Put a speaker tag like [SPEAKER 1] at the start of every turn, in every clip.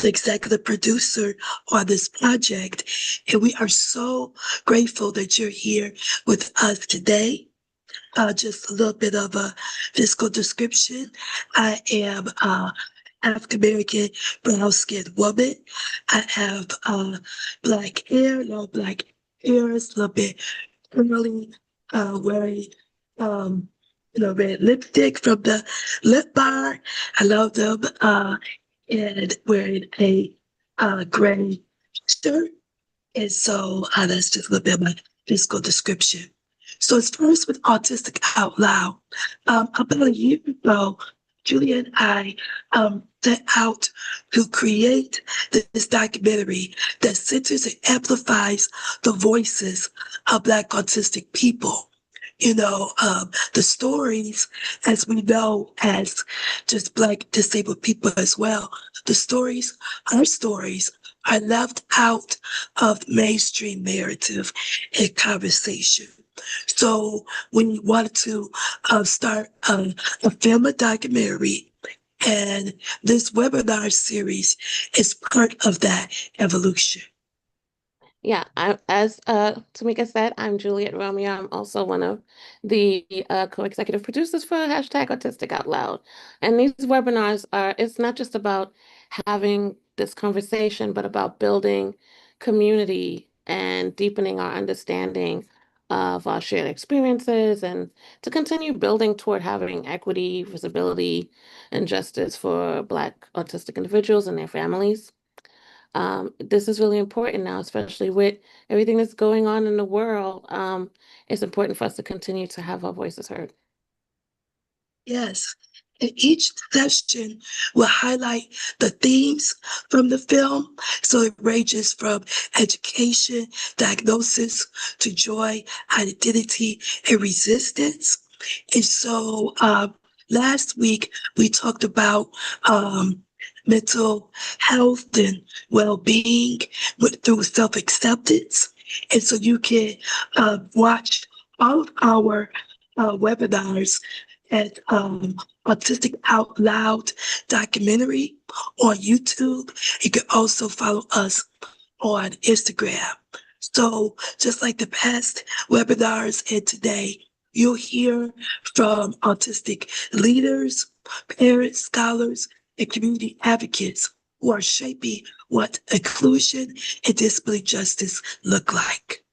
[SPEAKER 1] the executive producer on this project. And we are so grateful that you're here with us today. Just a little bit of a physical description. I am African-American, brown-skinned woman. I have black hair, no black ears, a little bit curly, wearing red lipstick from the lip bar. I love them. And wearing a gray shirt. And so that's just a little bit of my physical description. So as far as with Autistic Out Loud, about a year ago, Julia and I set out to create this documentary that centers and amplifies the voices of Black autistic people. The stories, as we know, as just Black disabled people as well, our stories are left out of mainstream narrative and conversation. So we wanted to start a film, a documentary, and this webinar series is part of that evolution.
[SPEAKER 2] Yeah, as Tamika said, I'm Juliet Romeo. I'm also one of the co-executive producers for #Autistic Out Loud. And these webinars it's not just about having this conversation, but about building community and deepening our understanding of our shared experiences and to continue building toward having equity, visibility, and justice for Black autistic individuals and their families. This is really important now, especially with everything that's going on in the world. It's important for us to continue to have our voices heard.
[SPEAKER 1] Yes. And each session will highlight the themes from the film. So it ranges from education, diagnosis, to joy, identity, and resistance. And so last week we talked about mental health and well-being through self-acceptance. And so you can watch all of our webinars at Autistic Out Loud documentary on YouTube. You can also follow us on Instagram. So just like the past webinars and today, you'll hear from autistic leaders, parents, scholars, and community advocates who are shaping what inclusion and disability justice look like.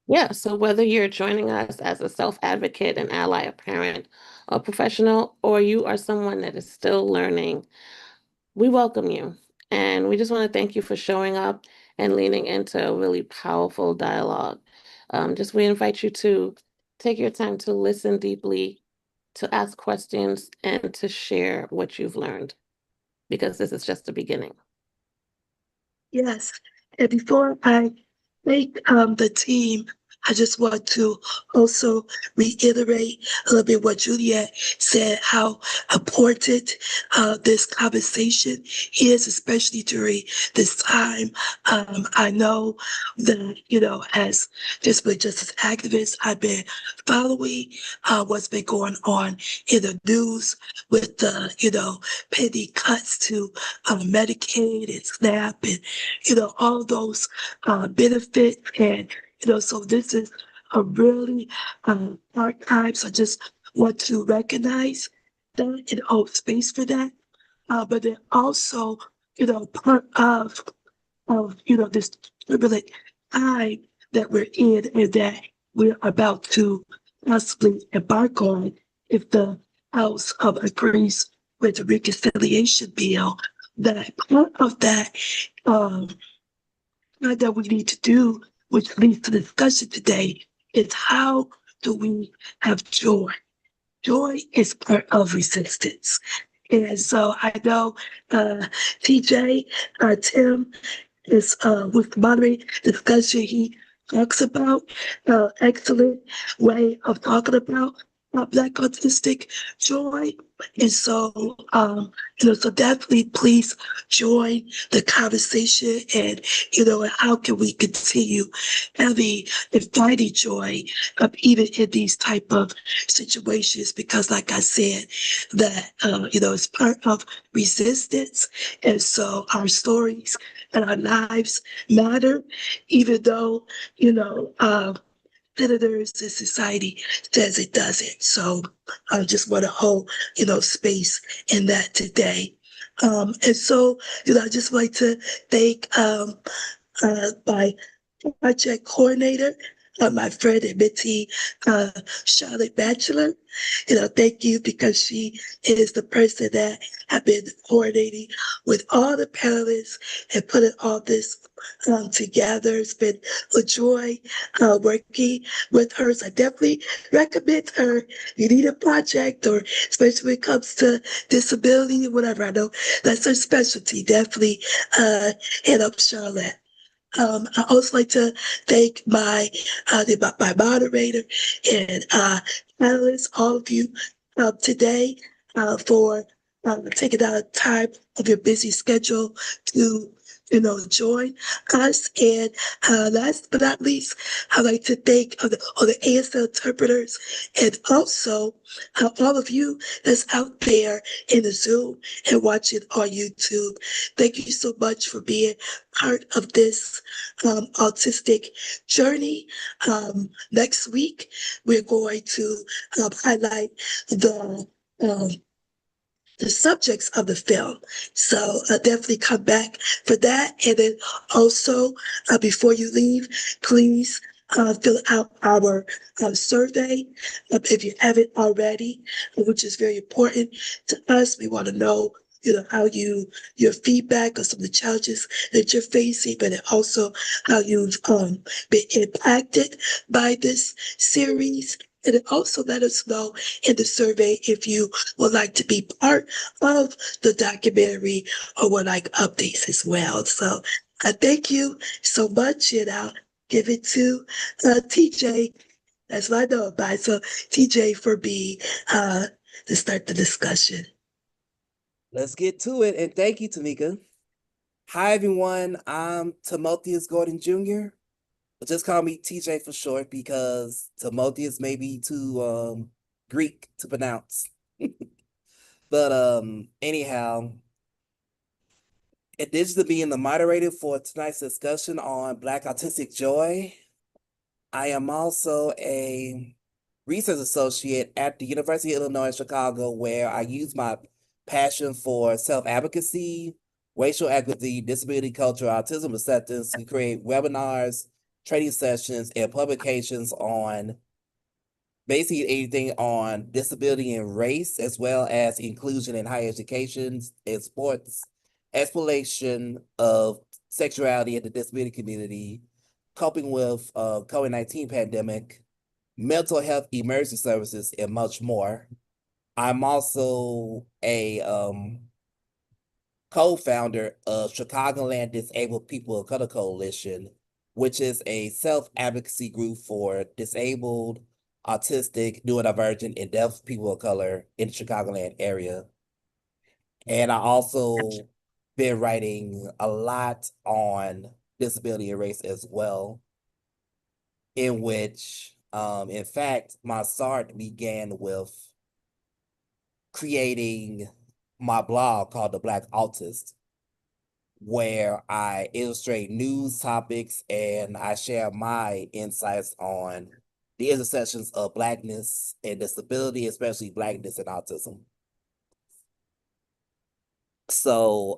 [SPEAKER 2] Yeah, so whether you're joining us as a self-advocate, an ally, a parent, a professional, or you are someone that is still learning, we welcome you. And we just want to thank you for showing up and leaning into a really powerful dialogue. We invite you to take your time to listen deeply, to ask questions, and to share what you've learned, because this is just the beginning.
[SPEAKER 1] Yes, and before I thank the team, I just want to also reiterate a little bit what Juliet said, how important this conversation is, especially during this time. I know that, as disability justice activists, I've been following what's been going on in the news with the, pending cuts to Medicaid and SNAP and, all those benefits. And so this is a really hard time. So I just want to recognize that and hold space for that. But then also, part of this turbulent time that we're in and that we're about to possibly embark on if the House agrees with the reconciliation bill, that part of that that we need to do, which leads to the discussion today, is how do we have joy? Joy is part of resistance. And so I know TJ, Tim, is with moderating discussion. He talks about excellent way of talking about Black autistic joy. And so, so definitely please join the conversation and, how can we continue having and finding joy even in these type of situations? Because like I said, that, it's part of resistance. And so our stories and our lives matter, even though, senators and society says it doesn't. So I just want to hold, space in that today. And so, I just like to thank my project coordinator, my friend and mentee, Charlotte Batchelor. Thank you because she is the person that have been coordinating with all the panelists and putting all this together. It's been a joy working with her. So I definitely recommend her. You need a project, or especially when it comes to disability or whatever. I know that's her specialty. Definitely hit up Charlotte. I also like to thank my moderator and panelists, all of you today for taking out time of your busy schedule to join us. And last but not least, I'd like to thank all the ASL interpreters and also all of you that's out there in the Zoom and watching on YouTube. Thank you so much for being part of this autistic journey. Next week, we're going to highlight um, the subjects of the film. So definitely come back for that. And then also, before you leave, please fill out our survey if you haven't already, which is very important to us. We want to know, how your feedback on some of the challenges that you're facing, but also how you've been impacted by this series. And then also let us know in the survey if you would like to be part of the documentary or would like updates as well. So I thank you so much, and I'll give it to TJ. That's what I know about. So TJ for me to start the discussion.
[SPEAKER 3] Let's get to it. And thank you, Tamika. Hi, everyone. I'm Timotheus Gordon Jr. Just call me TJ for short because Timotheus may be too Greek to pronounce. But anyhow, in addition to being the moderator for tonight's discussion on Black Autistic Joy, I am also a research associate at the University of Illinois Chicago, where I use my passion for self-advocacy, racial equity, disability culture, autism acceptance to create webinars, training sessions, and publications on basically anything on disability and race, as well as inclusion in higher education and sports, exploration of sexuality in the disability community, coping with COVID-19 pandemic, mental health emergency services, and much more. I'm also a co-founder of Chicagoland Disabled People of Color Coalition, which is a self-advocacy group for disabled, autistic, neurodivergent, and deaf people of color in the Chicagoland area. And I also been writing a lot on disability and race as well, in which, in fact, my start began with creating my blog called The Black Autist, where I illustrate news topics and I share my insights on the intersections of Blackness and disability, especially Blackness and autism. So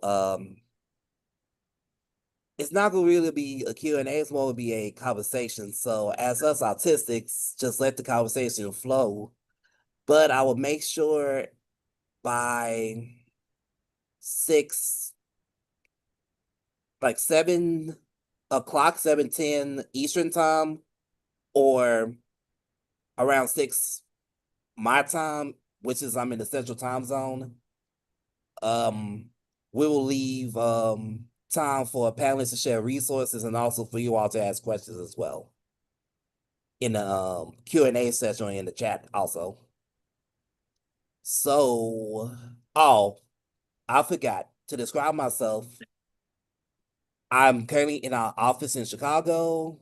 [SPEAKER 3] it's not gonna really be a Q&A, it's more gonna be a conversation. So as us autistics, just let the conversation flow. But I will make sure by 7 o'clock, 7:10 Eastern time, or around 6 my time, which is I'm in the Central Time Zone. We will leave time for panelists to share resources and also for you all to ask questions as well in the Q&A session in the chat also. So, oh, I forgot to describe myself. I'm currently in our office in Chicago.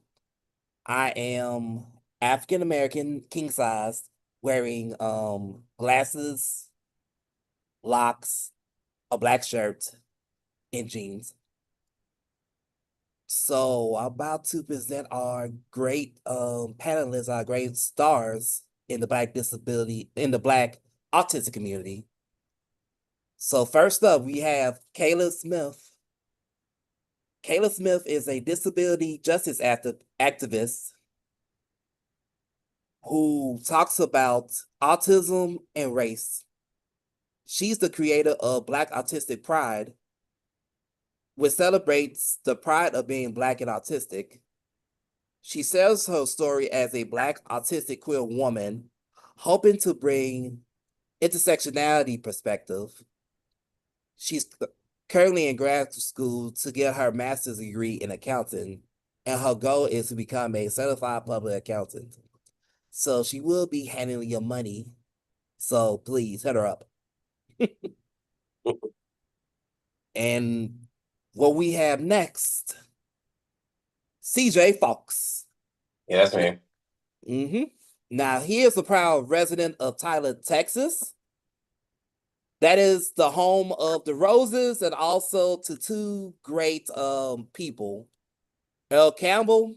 [SPEAKER 3] I am African American, king size, wearing glasses, locks, a black shirt, and jeans. So I'm about to present our great panelists, our great stars in the Black autistic community. So first up, we have Kayla Smith. Kayla Smith is a disability justice activist who talks about autism and race. She's the creator of Black Autistic Pride, which celebrates the pride of being Black and autistic. She tells her story as a Black autistic queer woman, hoping to bring intersectionality perspective. She's currently in grad school to get her master's degree in accounting, and her goal is to become a certified public accountant. So she will be handling your money. So please hit her up. And what we have next, CJ Fox.
[SPEAKER 4] Yeah, that's me.
[SPEAKER 3] Mm-hmm. Now, he is a proud resident of Tyler, Texas. That is the home of the Roses and also to two great people, Earl Campbell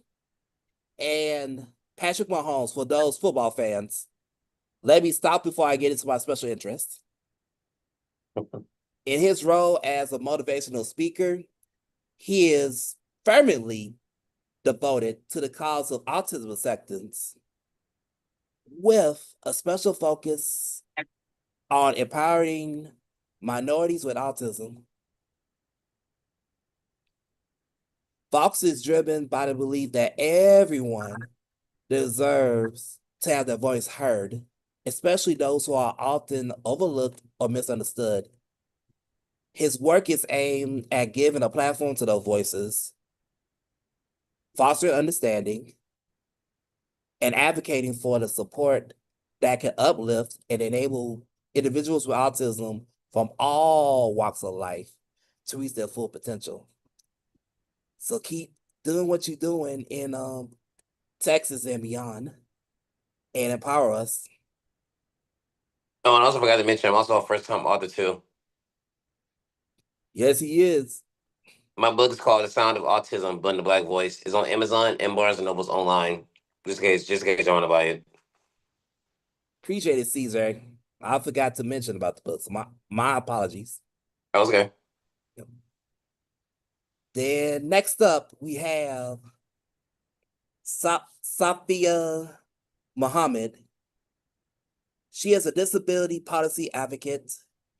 [SPEAKER 3] and Patrick Mahomes, for those football fans. Let me stop before I get into my special interest. In his role as a motivational speaker, he is fervently devoted to the cause of autism acceptance, with a special focus on empowering minorities with autism. Fox is driven by the belief that everyone deserves to have their voice heard, especially those who are often overlooked or misunderstood. His work is aimed at giving a platform to those voices, fostering understanding, and advocating for the support that can uplift and enable individuals with autism from all walks of life to reach their full potential. So keep doing what you're doing in Texas and beyond, and empower us.
[SPEAKER 4] Oh, and I also forgot to mention, I'm also a first-time author too.
[SPEAKER 3] Yes, he is.
[SPEAKER 4] My book is called The Sound of Autism, but in the Black Voice. It's on Amazon and Barnes and Noble's online. Just in case you want to buy it.
[SPEAKER 3] Appreciate it, Caesar. I forgot to mention about the books. My apologies.
[SPEAKER 4] That was okay.
[SPEAKER 3] Then next up, we have Safia Muhammad. She is a disability policy advocate,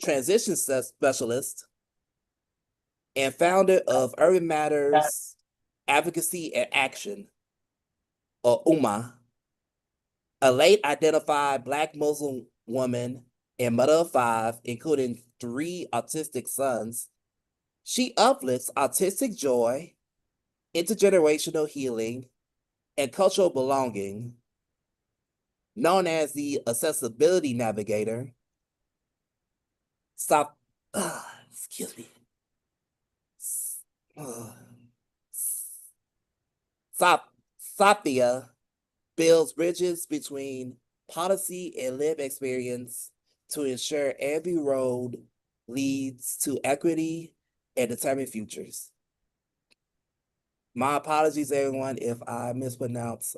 [SPEAKER 3] transition specialist, and founder of Urban Matters Advocacy and Action, or UMA, a late identified Black Muslim woman and mother of 5, including 3 autistic sons. She uplifts autistic joy, intergenerational healing, and cultural belonging. Known as the Accessibility Navigator, excuse me. Safia builds bridges between policy and lived experience to ensure every road leads to equity and determined futures. My apologies, everyone, if I mispronounce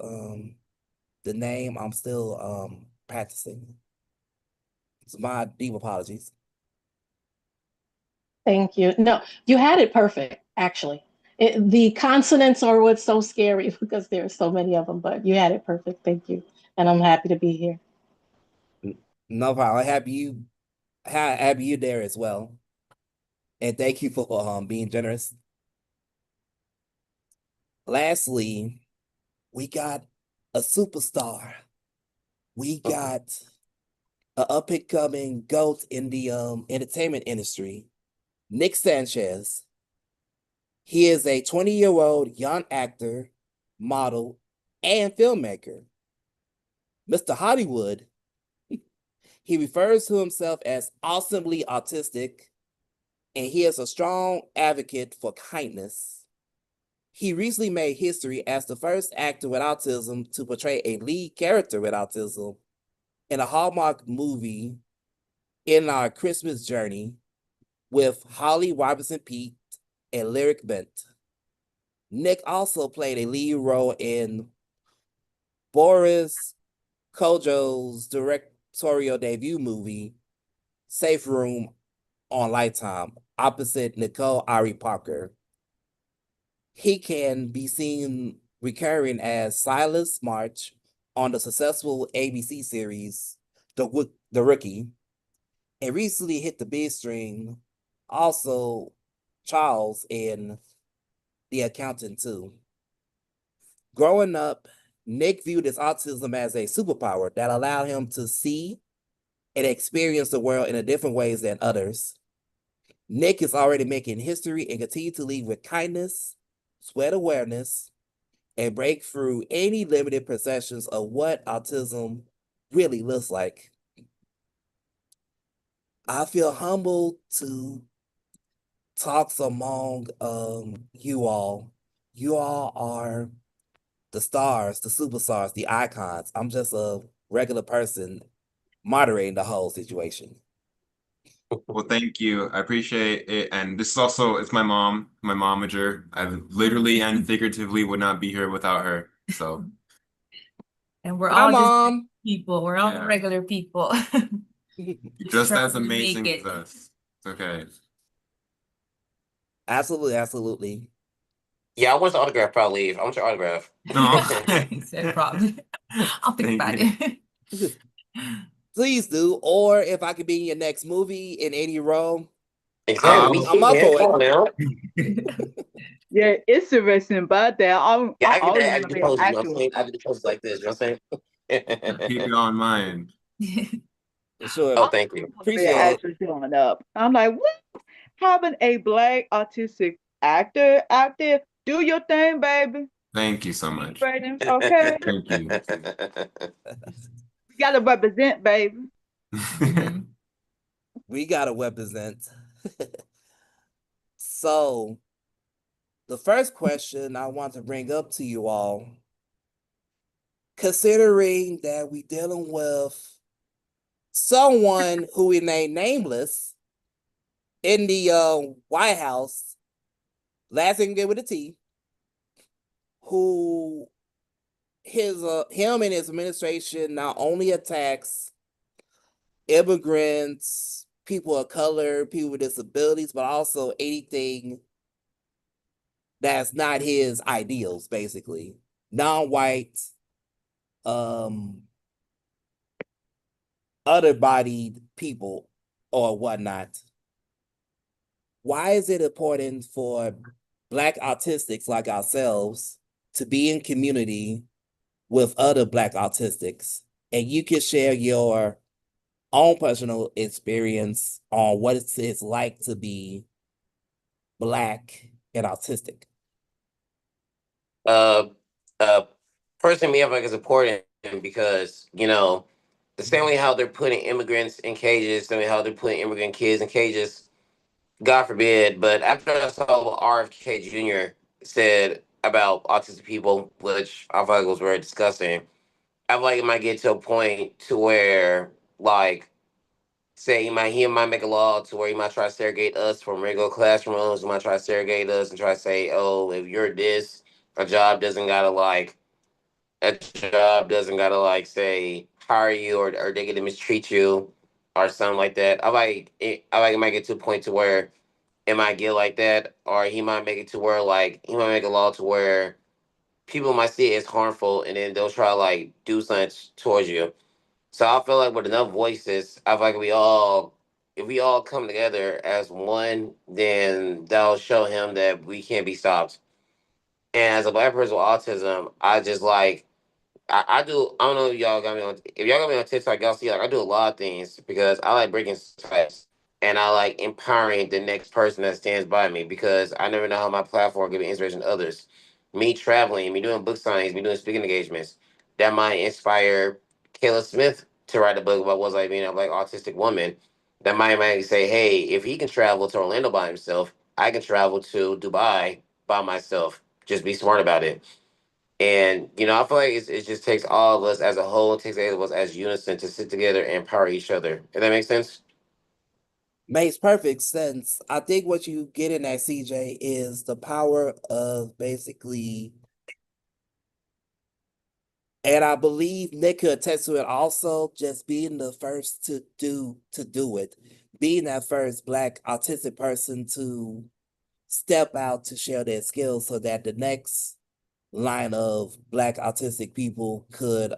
[SPEAKER 3] the name. I'm still practicing. So my deep apologies.
[SPEAKER 5] Thank you. No, you had it perfect, actually. The consonants are what's so scary because there are so many of them, but you had it perfect. Thank you. And I'm happy to be here.
[SPEAKER 3] No problem. Happy you there as well. And thank you for being generous. Lastly, we got a superstar. We got an up-and-coming GOAT in the entertainment industry, Nick Sanchez. He is a 20-year-old young actor, model, and filmmaker. Mr. Hollywood, He refers to himself as awesomely autistic, and he is a strong advocate for kindness. He recently made history as the first actor with autism to portray a lead character with autism in a Hallmark movie, In Our Christmas Journey, with Holly Robinson Peete and Lyric Bent. Nick also played a lead role in Boris Kodjoe's directorial debut movie, Safe Room, on Lifetime, opposite Nicole Ari Parker. He can be seen recurring as Silas March on the successful ABC series, The Rookie, and recently hit the big screen, also Charles in The Accountant too. Growing up, Nick viewed his autism as a superpower that allowed him to see and experience the world in a different ways than others. Nick is already making history and continue to lead with kindness, sweat awareness, and break through any limited perceptions of what autism really looks like. I feel humbled to talk among you all. You all are the stars, the superstars, the icons. I'm just a regular person moderating the whole situation.
[SPEAKER 6] Well, thank you. I appreciate it. And this is also, it's my mom, my momager. I literally and figuratively would not be here without her. So.
[SPEAKER 7] And we're
[SPEAKER 3] My
[SPEAKER 7] all just
[SPEAKER 3] mom.
[SPEAKER 7] people. We're all
[SPEAKER 6] Yeah.
[SPEAKER 7] regular people.
[SPEAKER 6] Just
[SPEAKER 7] trying
[SPEAKER 6] as
[SPEAKER 7] to make
[SPEAKER 6] amazing
[SPEAKER 7] it.
[SPEAKER 6] as us. It's okay.
[SPEAKER 3] Absolutely, absolutely.
[SPEAKER 4] Yeah, I want the autograph, probably. I want your autograph.
[SPEAKER 6] No.
[SPEAKER 7] He said probably. I'll think about it.
[SPEAKER 3] Please do. Or if I could be in your next movie in any role,
[SPEAKER 4] Exactly. Me
[SPEAKER 3] I'm
[SPEAKER 4] too,
[SPEAKER 3] up
[SPEAKER 4] man.
[SPEAKER 3] for
[SPEAKER 4] Come on
[SPEAKER 3] it.
[SPEAKER 4] now.
[SPEAKER 8] Yeah, it's interesting about that.
[SPEAKER 4] Yeah,
[SPEAKER 8] I
[SPEAKER 4] I get
[SPEAKER 8] always
[SPEAKER 4] that. I
[SPEAKER 8] want
[SPEAKER 4] do
[SPEAKER 8] to be an
[SPEAKER 4] poses, you know what I'm
[SPEAKER 8] actor.
[SPEAKER 4] saying? I do poses like this, you know what I'm saying?
[SPEAKER 6] Keep it on mind.
[SPEAKER 3] Sure.
[SPEAKER 4] Oh, thank you.
[SPEAKER 8] I want to be an
[SPEAKER 3] Appreciate it.
[SPEAKER 8] actress growing up. I'm like, what? Having a Black autistic actor out there, do your thing, baby.
[SPEAKER 6] Thank you so much.
[SPEAKER 8] Brayden, okay?
[SPEAKER 6] Thank you.
[SPEAKER 8] You gotta represent, baby.
[SPEAKER 3] We gotta represent. So, the first question I want to bring up to you all, considering that we dealing with someone who remained nameless in the White House, last thing get with a T, who him and his administration not only attacks immigrants, people of color, people with disabilities, but also anything that's not his ideals, basically. Non-white, other-bodied people or whatnot. Why is it important for Black autistics like ourselves to be in community with other Black autistics? And you can share your own personal experience on what it's like to be Black and autistic.
[SPEAKER 4] Personally, I feel like it's important because, you know, the same way how they're putting immigrants in cages, the same way how they're putting immigrant kids in cages, God forbid. But after I saw what RFK Jr. said about autistic people, which I feel like was very disgusting, I feel like it might get to a point to where, like, say he might make a law to where he might try to segregate us from regular classrooms. He might try to segregate us and try to say, oh, if you're this, a job doesn't gotta like say hire you, or they get to mistreat you or something like that. I like it might get to a point to where it might get like that, or he might make it to where like he might make a law to where people might see it as harmful, and then they'll try to like do something towards you. So I feel like with enough voices, I feel like if we all come together as one, then that'll show him that we can't be stopped. And as a Black person with autism, I just like I do. I don't know if y'all got me on. If y'all got me on TikTok, y'all see like I do a lot of things because I like breaking stereotypes and I like empowering the next person that stands by me because I never know how my platform can be inspiration to others. Me traveling, me doing book signings, me doing speaking engagements, that might inspire Kayla Smith to write a book about what's like being a Black autistic woman, that might say, hey, if he can travel to Orlando by himself, I can travel to Dubai by myself. Just be smart about it. And I feel like it just takes all of us as a whole, it takes all of us as unison to sit together and empower each other. If that makes sense?
[SPEAKER 3] Makes perfect sense. I think what you get in that, CJ, is the power of basically, and I believe Nick could attest to it also, just being the first to do it. Being that first Black autistic person to step out to share their skills so that the next line of Black autistic people could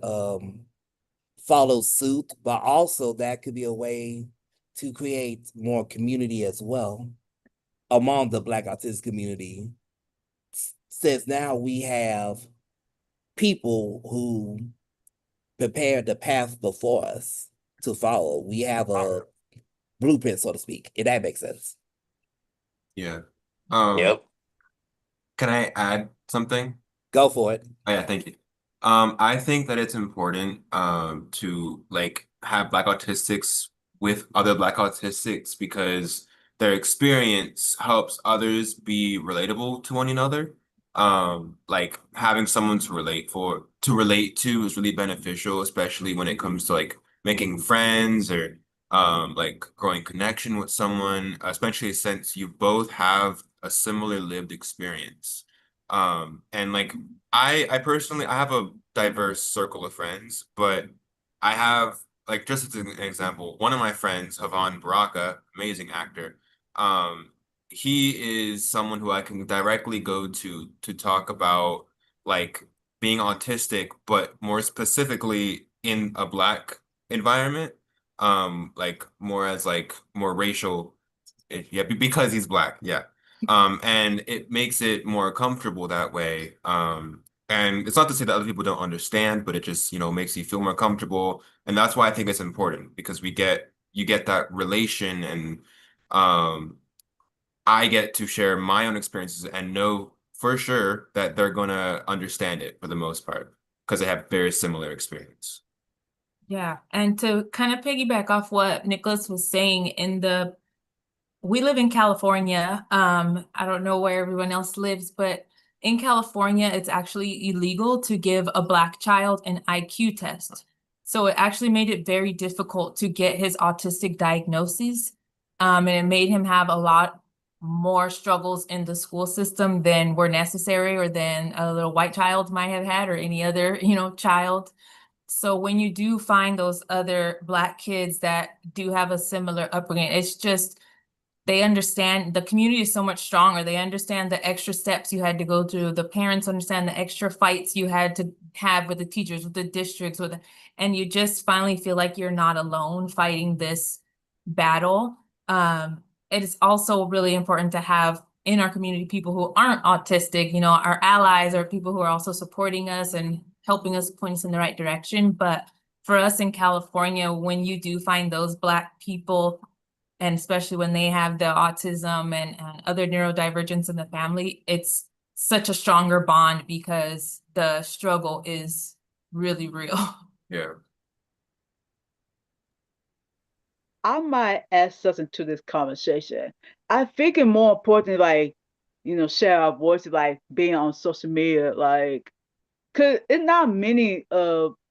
[SPEAKER 3] follow suit, but also that could be a way to create more community as well among the Black autistic community. Since now we have people who prepared the path before us to follow. We have a blueprint, so to speak, if that makes sense.
[SPEAKER 6] Yeah.
[SPEAKER 4] Yep.
[SPEAKER 6] Can I add something?
[SPEAKER 3] Go for it.
[SPEAKER 6] Oh, yeah, thank you. I think that it's important to like have Black autistics with other Black autistics because their experience helps others be relatable to one another. Like having someone to relate to is really beneficial, especially when it comes to like making friends or like growing connection with someone, especially since you both have a similar lived experience. And like I personally I have a diverse circle of friends, but I have like just as an example, one of my friends, Havan Baraka, amazing actor, he is someone who I can directly go to talk about like being autistic, but more specifically in a Black environment, like more as like more racial, yeah, because he's Black, yeah. And it makes it more comfortable that way. And it's not to say that other people don't understand, but it just, makes you feel more comfortable. And that's why I think it's important because you get that relation and I get to share my own experiences and know for sure that they're gonna understand it for the most part because they have very similar experience.
[SPEAKER 7] Yeah, and to kind of piggyback off what Nicholas was saying, we live in California. I don't know where everyone else lives, but in California, it's actually illegal to give a Black child an IQ test. So it actually made it very difficult to get his autistic diagnosis. And it made him have a lot more struggles in the school system than were necessary or than a little white child might have had or any other, child. So when you do find those other Black kids that do have a similar upbringing, it's just they understand the community is so much stronger. They understand the extra steps you had to go through. The parents understand the extra fights you had to have with the teachers, with the districts, and you just finally feel like you're not alone fighting this battle. It is also really important to have in our community people who aren't autistic, our allies or people who are also supporting us and helping us point us in the right direction. But for us in California, when you do find those Black people, and especially when they have the autism and other neurodivergence in the family, it's such a stronger bond because the struggle is really real.
[SPEAKER 6] Yeah.
[SPEAKER 8] I might add something to this conversation. I think it's more important, like, share our voices, like being on social media, like, cause it's not many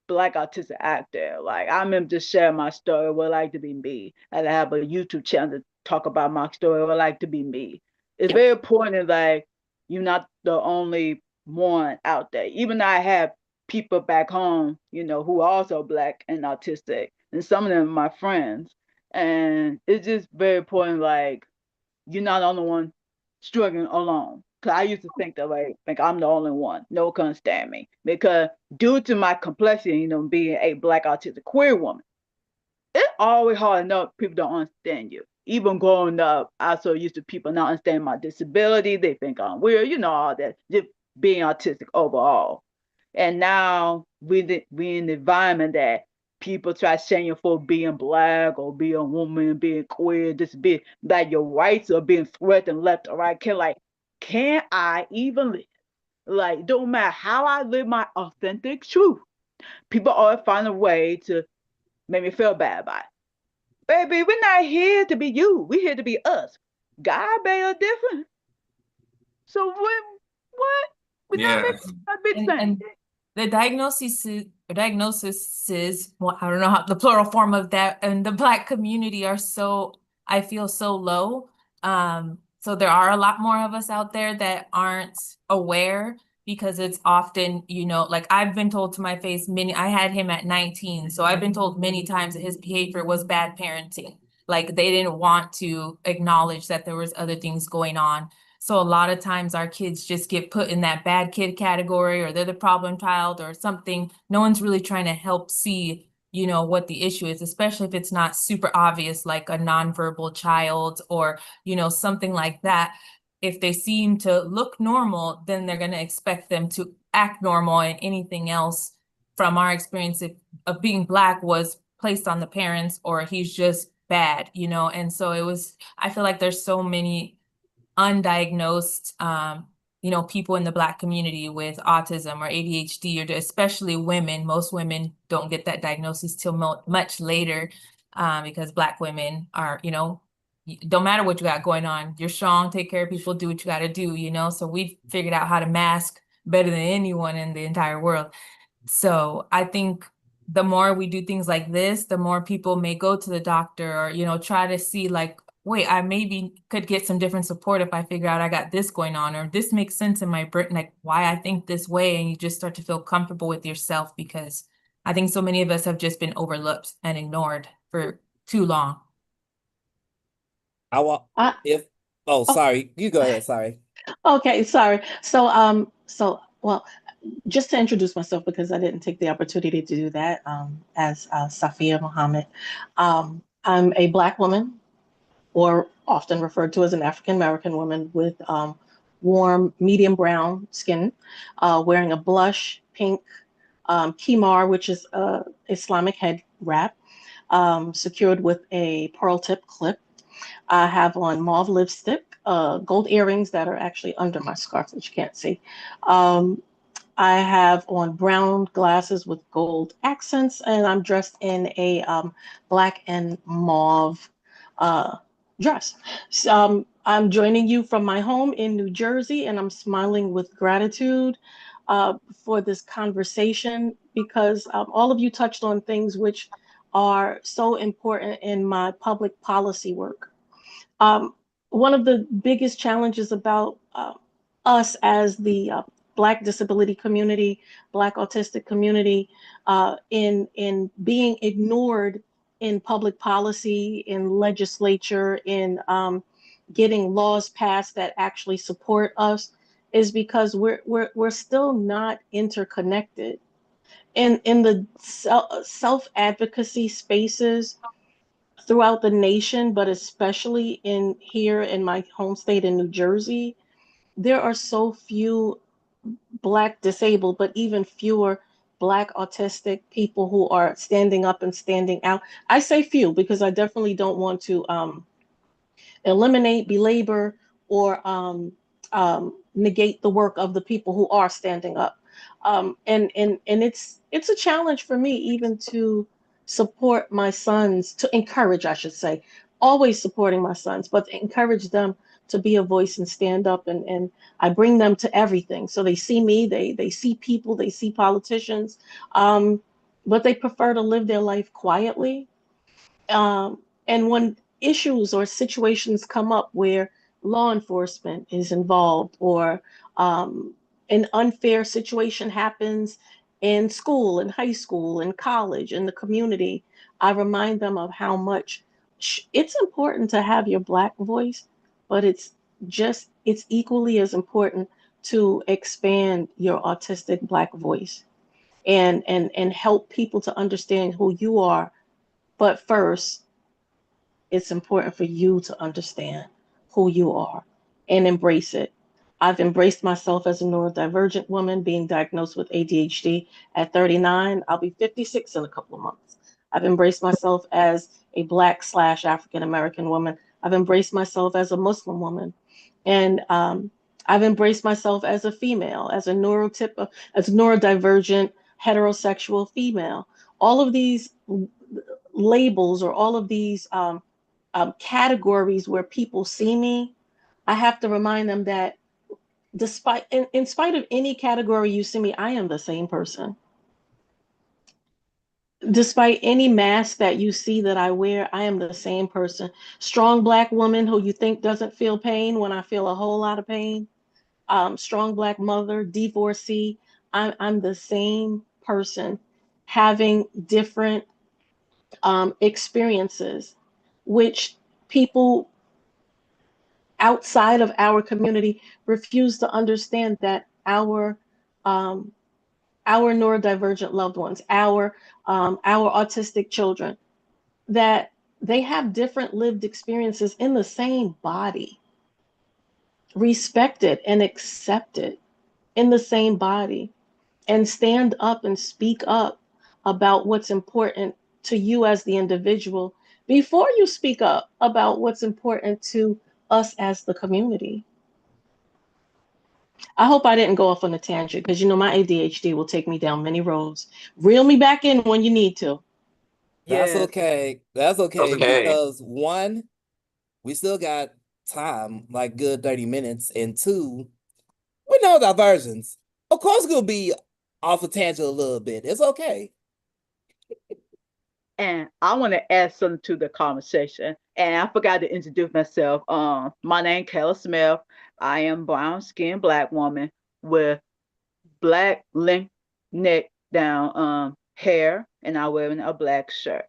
[SPEAKER 8] Black autistic out there. Like, I remember just sharing my story, what I like to be me, and I have a YouTube channel to talk about my story, what I like to be me. It's very important, like, you're not the only one out there. Even though I have people back home, who are also Black and autistic, and some of them are my friends. And it's just very important, like, you're not the only one struggling alone. Cause I used to think that way, like I'm the only one. No one can understand me. Because due to my complexity, being a Black autistic queer woman, it's always hard enough people don't understand you. Even growing up, I so used to people not understanding my disability. They think I'm weird, all that, just being autistic overall. And now we in the environment that people try to shame you for being Black or being a woman, being queer, just be that your rights are being threatened left or right. Can I even live? Like, don't matter how I live my authentic truth. People always find a way to made me feel bad about it. Baby, we're not here to be you. We're here to be us. God made us different. So what? We're not
[SPEAKER 6] Yeah.
[SPEAKER 8] making a big thing.
[SPEAKER 7] And the diagnoses, well, I don't know how the plural form of that, in the Black community are so, I feel so low. So there are a lot more of us out there that aren't aware, because it's often, you know, like I've been told to my face I had him at 19. So I've been told many times that his behavior was bad parenting. Like they didn't want to acknowledge that there was other things going on. So a lot of times our kids just get put in that bad kid category, or they're the problem child or something. No one's really trying to help see, you know, what the issue is, especially if it's not super obvious, like a nonverbal child or, you know, something like that. If they seem to look normal, then they're going to expect them to act normal, and anything else from our experience of being Black was placed on the parents, or he's just bad, you know? And so I feel like there's so many undiagnosed, you know, people in the Black community with autism or ADHD, or especially women. Most women don't get that diagnosis till much later, because Black women are, you know, don't matter what you got going on, you're strong, take care of people, do what you got to do, you know? So we've figured out how to mask better than anyone in the entire world. So I think the more we do things like this, the more people may go to the doctor, or, you know, try to see like, wait, I maybe could get some different support if I figure out I got this going on, or this makes sense in my brain, like why I think this way. And you just start to feel comfortable with yourself, because I think so many of us have just been overlooked and ignored for too long.
[SPEAKER 3] Sorry, you go ahead. Sorry.
[SPEAKER 5] Okay, sorry. So, well, just to introduce myself, because I didn't take the opportunity to do that, as Safia Muhammad. I'm a Black woman, or often referred to as an African American woman, with warm, medium brown skin, wearing a blush pink khimar, which is a Islamic head wrap, secured with a pearl tip clip. I have on mauve lipstick, gold earrings that are actually under my scarf, which you can't see. I have on brown glasses with gold accents, and I'm dressed in a black and mauve dress. So, I'm joining you from my home in New Jersey, and I'm smiling with gratitude for this conversation, because all of you touched on things which are so important in my public policy work. One of the biggest challenges about us as the Black disability community, Black autistic community, in being ignored in public policy, in legislature, in getting laws passed that actually support us, is because we're still not interconnected. In the self-advocacy spaces throughout the nation, but especially here in my home state in New Jersey, there are so few Black disabled, but even fewer Black autistic people who are standing up and standing out. I say few because I definitely don't want to eliminate, belabor, or negate the work of the people who are standing up. And it's a challenge for me even to support my sons, to encourage, I should say, always supporting my sons, but to encourage them to be a voice and stand up. And I bring them to everything. So they see me, they see people, they see politicians, but they prefer to live their life quietly. And when issues or situations come up where law enforcement is involved, or an unfair situation happens in school, in high school, in college, in the community, I remind them of how much it's important to have your Black voice, but it's equally as important to expand your autistic Black voice, and help people to understand who you are. But first, it's important for you to understand who you are and embrace it. I've embraced myself as a neurodivergent woman, being diagnosed with ADHD at 39. I'll be 56 in a couple of months. I've embraced myself as a Black/African American woman. I've embraced myself as a Muslim woman. And I've embraced myself as a female, as a neurodivergent, heterosexual female. All of these labels or all of these categories where people see me, I have to remind them that in spite of any category you see me, I am the same person. Despite any mask that you see that I wear, I am the same person. Strong Black woman who you think doesn't feel pain when I feel a whole lot of pain. Strong Black mother, divorcee. I'm the same person having different experiences, which people outside of our community refuse to understand that our neurodivergent loved ones, our autistic children, that they have different lived experiences in the same body, respected and accepted in the same body, and stand up and speak up about what's important to you as the individual before you speak up about what's important to us as the community. I hope I didn't go off on a tangent because my ADHD will take me down many roads. Reel me back in when you need to.
[SPEAKER 3] That's
[SPEAKER 8] Yes.
[SPEAKER 3] okay. That's okay.
[SPEAKER 4] Okay.
[SPEAKER 3] Because one, we still got time, like good 30 minutes. And two, we know diversions. Of course, we'll be off a tangent a little bit. It's okay.
[SPEAKER 8] And I want to add something to the conversation. And I forgot to introduce myself. My name Kayla Smith. I am brown-skinned Black woman with black length neck down hair, and I wearing a black shirt.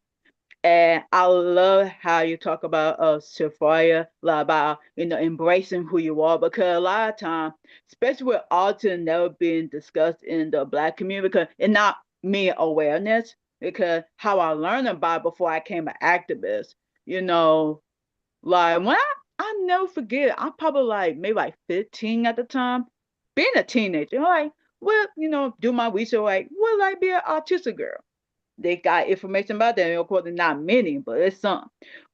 [SPEAKER 8] And I love how you talk about Sophia, about embracing who you are, because a lot of time, especially with autism never being discussed in the Black community, because it's not me awareness, because how I learned about it before I became an activist, like when I never forget, I'm probably maybe 15 at the time, being a teenager, do my research, will I be an autistic girl? They got information about that. Of course, not many, but it's some.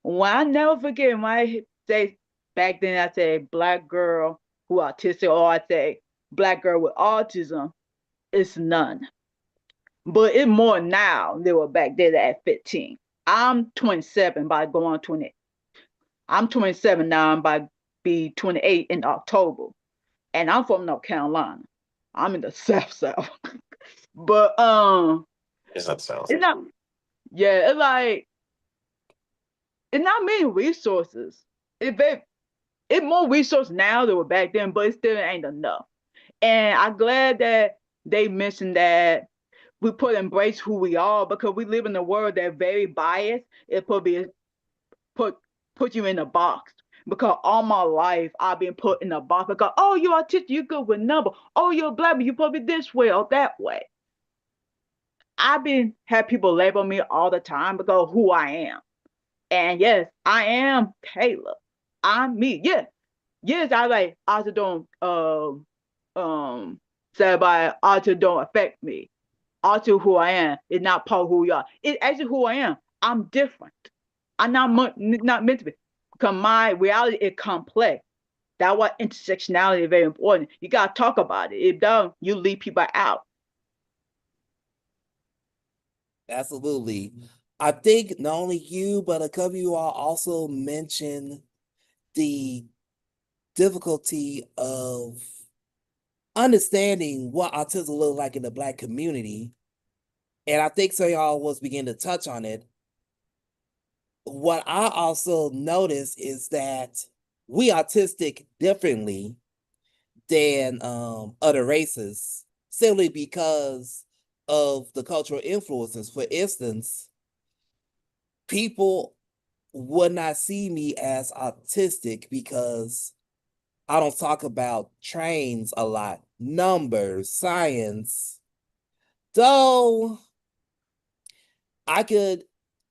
[SPEAKER 8] When I never forget, when I say back then, I say Black girl who autistic, or I say Black girl with autism, it's none. But it's more now than were back then at 15. I'm 27 by going on 28. I'm 27 now. I'm by be 28 in October, and I'm from North Carolina. I'm in the South. But
[SPEAKER 4] It's not South.
[SPEAKER 8] it's not. Yeah, it's not many resources. It's more resources now than were back then, but it still ain't enough. And I'm glad that they mentioned that we embrace who we are, because we live in a world that's very biased. It put you in a box. Because all my life I've been put in a box because, oh, you're autistic, you're good with numbers. Oh, you're Black, but you're probably this way or that way. I've been had people label me all the time because of who I am. And yes, I am Kayla. I'm me. Yeah. Yes, I autism say by autism don't affect me. Autism who I am is not part of who you are. It's actually who I am. I'm different. I'm not meant to be. Because my reality is complex. That's why intersectionality is very important. You gotta talk about it. If don't, you leave people out.
[SPEAKER 3] Absolutely. I think not only you, but a couple of you all also mentioned the difficulty of understanding what autism looks like in the Black community. And I think some of y'all was beginning to touch on it. What I also noticed is that we autistic differently than other races, simply because of the cultural influences. For instance, people would not see me as autistic because I don't talk about trains a lot, numbers, science, though I could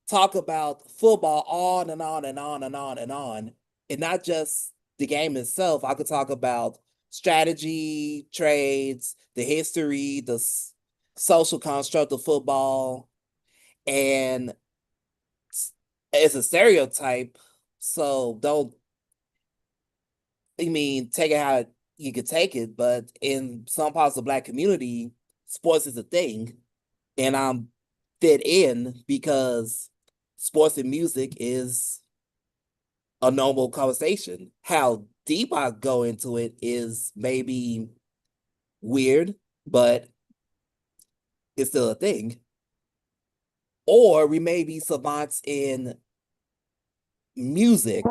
[SPEAKER 3] talk about football on and on and on and on and on, and not just the game itself. I could talk about strategy, trades, the history, the social construct of football, and it's a stereotype. So take it how you could take it, but in some parts of the Black community, sports is a thing, and I'm fit in because sports and music is a normal conversation. How deep I go into it is maybe weird, but it's still a thing. Or we may be savants in music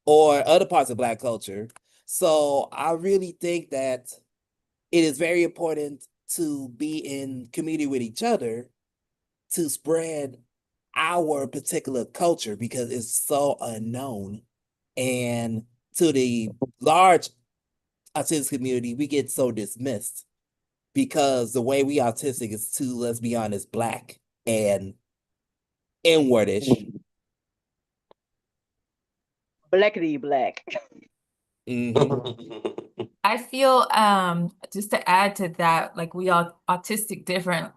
[SPEAKER 3] or other parts of Black culture. So I really think that it is very important to be in community with each other to spread our particular culture because it's so unknown. And to the large autistic community, we get so dismissed because the way we autistic is too, let's be honest, Black and inwardish.
[SPEAKER 8] Blackity black.
[SPEAKER 7] I feel just to add to that, like we are autistic different.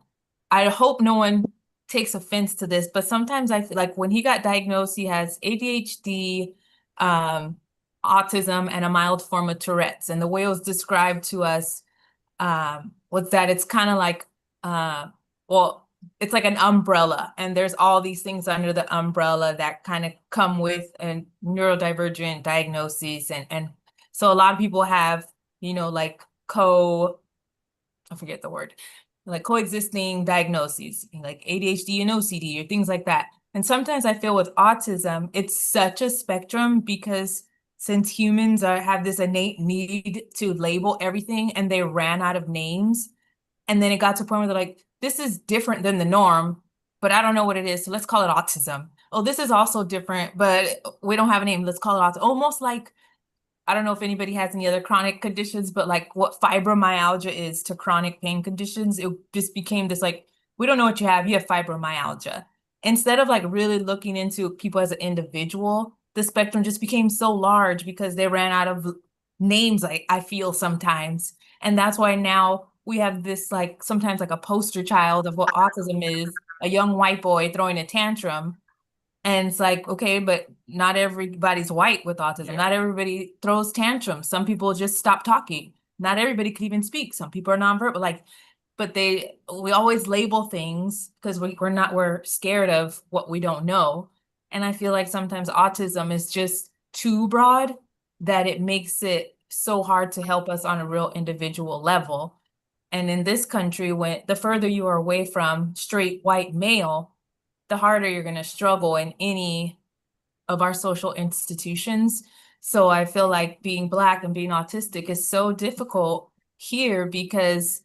[SPEAKER 7] I hope no one takes offense to this, but sometimes I feel like when he got diagnosed, he has ADHD, autism, and a mild form of Tourette's. And the way it was described to us was that it's kind of like, well, it's like an umbrella, and there's all these things under the umbrella that kind of come with a neurodivergent diagnoses. And so a lot of people have, you know, like I forget the word, like coexisting diagnoses, like ADHD and OCD or things like that. And sometimes I feel with autism, it's such a spectrum because since humans have this innate need to label everything and they ran out of names, and then it got to a point where they're like, this is different than the norm, but I don't know what it is, so let's call it autism. Oh, this is also different, but we don't have a name, let's call it autism. Almost like, I don't know if anybody has any other chronic conditions, but like what fibromyalgia is to chronic pain conditions, it just became this like, we don't know what you have fibromyalgia. Instead of like really looking into people as an individual, the spectrum just became so large because they ran out of names, like I feel sometimes. And that's why now we have this like sometimes like a poster child of what autism is, a young white boy throwing a tantrum. And it's like, okay, but not everybody's white with autism. Not everybody throws tantrums. Some people just stop talking. Not everybody can even speak. Some people are nonverbal. Like, but we always label things because we're scared of what we don't know. And I feel like sometimes autism is just too broad that it makes it so hard to help us on a real individual level. And in this country, when the further you are away from straight white male, the harder you're going to struggle in any of our social institutions. So I feel like being Black and being autistic is so difficult here because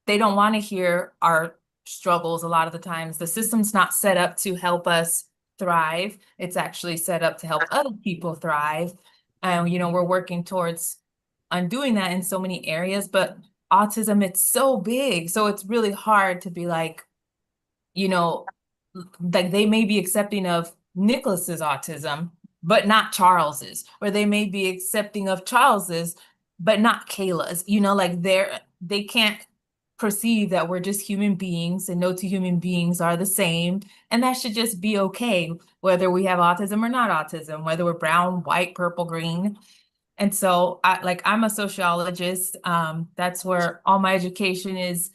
[SPEAKER 7] they don't want to hear our struggles a lot of the times. The system's not set up to help us thrive. It's actually set up to help other people thrive. And, you know, we're working towards undoing that in so many areas, but autism, it's so big. So it's really hard to be like, you know, like they may be accepting of Nicholas's autism, but not Charles's, or they may be accepting of Charles's, but not Kayla's, you know, like they can't perceive that we're just human beings and no two human beings are the same. And that should just be okay, whether we have autism or not autism, whether we're brown, white, purple, green. And so I'm a sociologist. That's where all my education is.